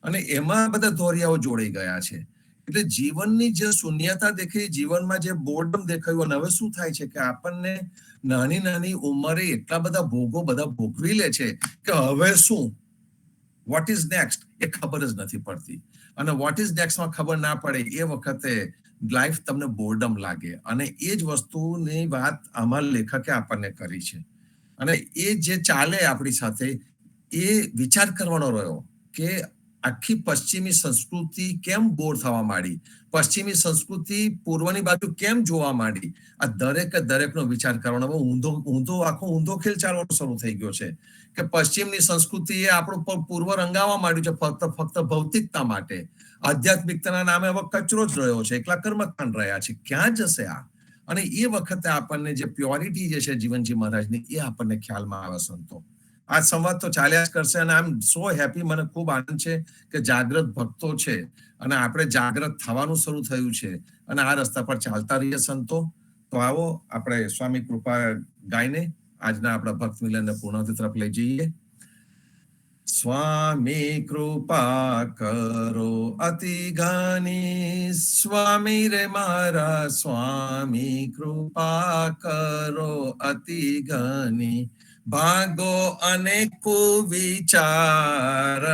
Speaker 6: અને એમાં બધા ધોરિયાઓ જોડાઈ ગયા છે. એટલે જીવનની જે શૂન્યતા દેખાઈ, જીવનમાં જે બોર્ડમ દેખાયું અને હવે શું થાય છે કે આપણને નાની નાની ઉંમરે એટલા બધા ભોગો બધા ભોગવી લે છે કે હવે શું, વોટ ઇઝ નેક્સ્ટ એ ખબર જ નથી પડતી. અને વોટ ઇઝ નેક્સ્ટમાં ખબર ના પડે એ વખતે લાઈફ તમને બોર્ડમ લાગે. અને એ જ વસ્તુની વાત આમાં લેખકે આપણને કરી છે. અને એ જે ચાલે આપણી સાથે એ વિચાર કરવાનો રહ્યો કે આખી પશ્ચિમી સંસ્કૃતિ કેમ બોર થવા માંડી, પશ્ચિમી સંસ્કૃતિ પૂર્વની બાજુ કેમ જોવા માંડી. આ દરેકનો વિચાર કરવાનો ઊંધો ખેલ ચાલવાનો શરૂ થઈ ગયો છે કે પશ્ચિમની સંસ્કૃતિ એ આપણું પૂર્વ રંગાવવા માંડ્યું છે ફક્ત ભૌતિકતા માટે. આધ્યાત્મિકતાના નામે હવે કચરો જ રહ્યો છે, એકલા કર્મકાંડ રહ્યા છે. ક્યાં જશે આ? અને એ વખતે આપણને જે પ્યોરિટી જે છે જીવનજી મહારાજની એ આપણને ખ્યાલમાં આવે સંતો. આ સંવાદ તો ચાલ્યા જ કરશે અને આઈ એમ સો હેપી. મને ખૂબ આનંદ છે કે જાગૃત ભક્તો છે અને આપણે જાગૃત થવાનું શરૂ થયું છે અને આ રસ્તા પર ચાલતા રહીએ સંતો. તો આવો આપણે સ્વામી કૃપા ગાઈને આજના આપણા ભક્ત મિલનને પૂર્ણાહુતિ તરફ લઈ જઈએ. સ્વામી કૃપા કરો અતિ ઘની, સ્વામી રે મારા સ્વામી કૃપા કરો અતિ ઘની. ભાગો અનેકો વિચાર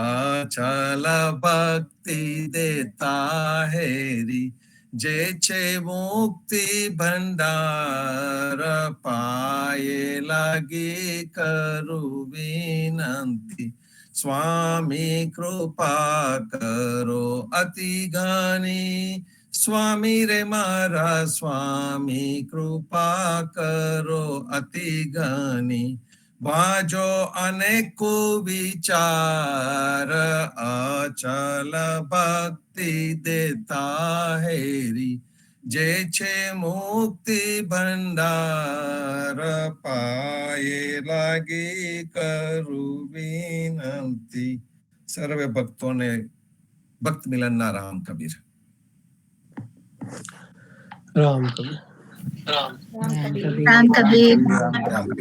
Speaker 6: અચલ ભક્તિ દેતા હેરી, જે છે મુક્તિ ભંડાર પાયે લાગી કરું વિનંતી. સ્વામી કૃપા કરો અતિ ઘની, સ્વામી રે મારા સ્વામી કૃપા કરો અતિ ઘની. ભાજો અનેકો વિચાર અચલ ભક્તિ દેતા હેરી, જે છે મુક્તિ ભંડાર પાયે લાગી કરું વિનંતી. સર્વે ભક્તોને ભક્ત મિલનના રામ કબીર.
Speaker 7: રામ કબીર.
Speaker 5: રામ કબીર.
Speaker 9: રામ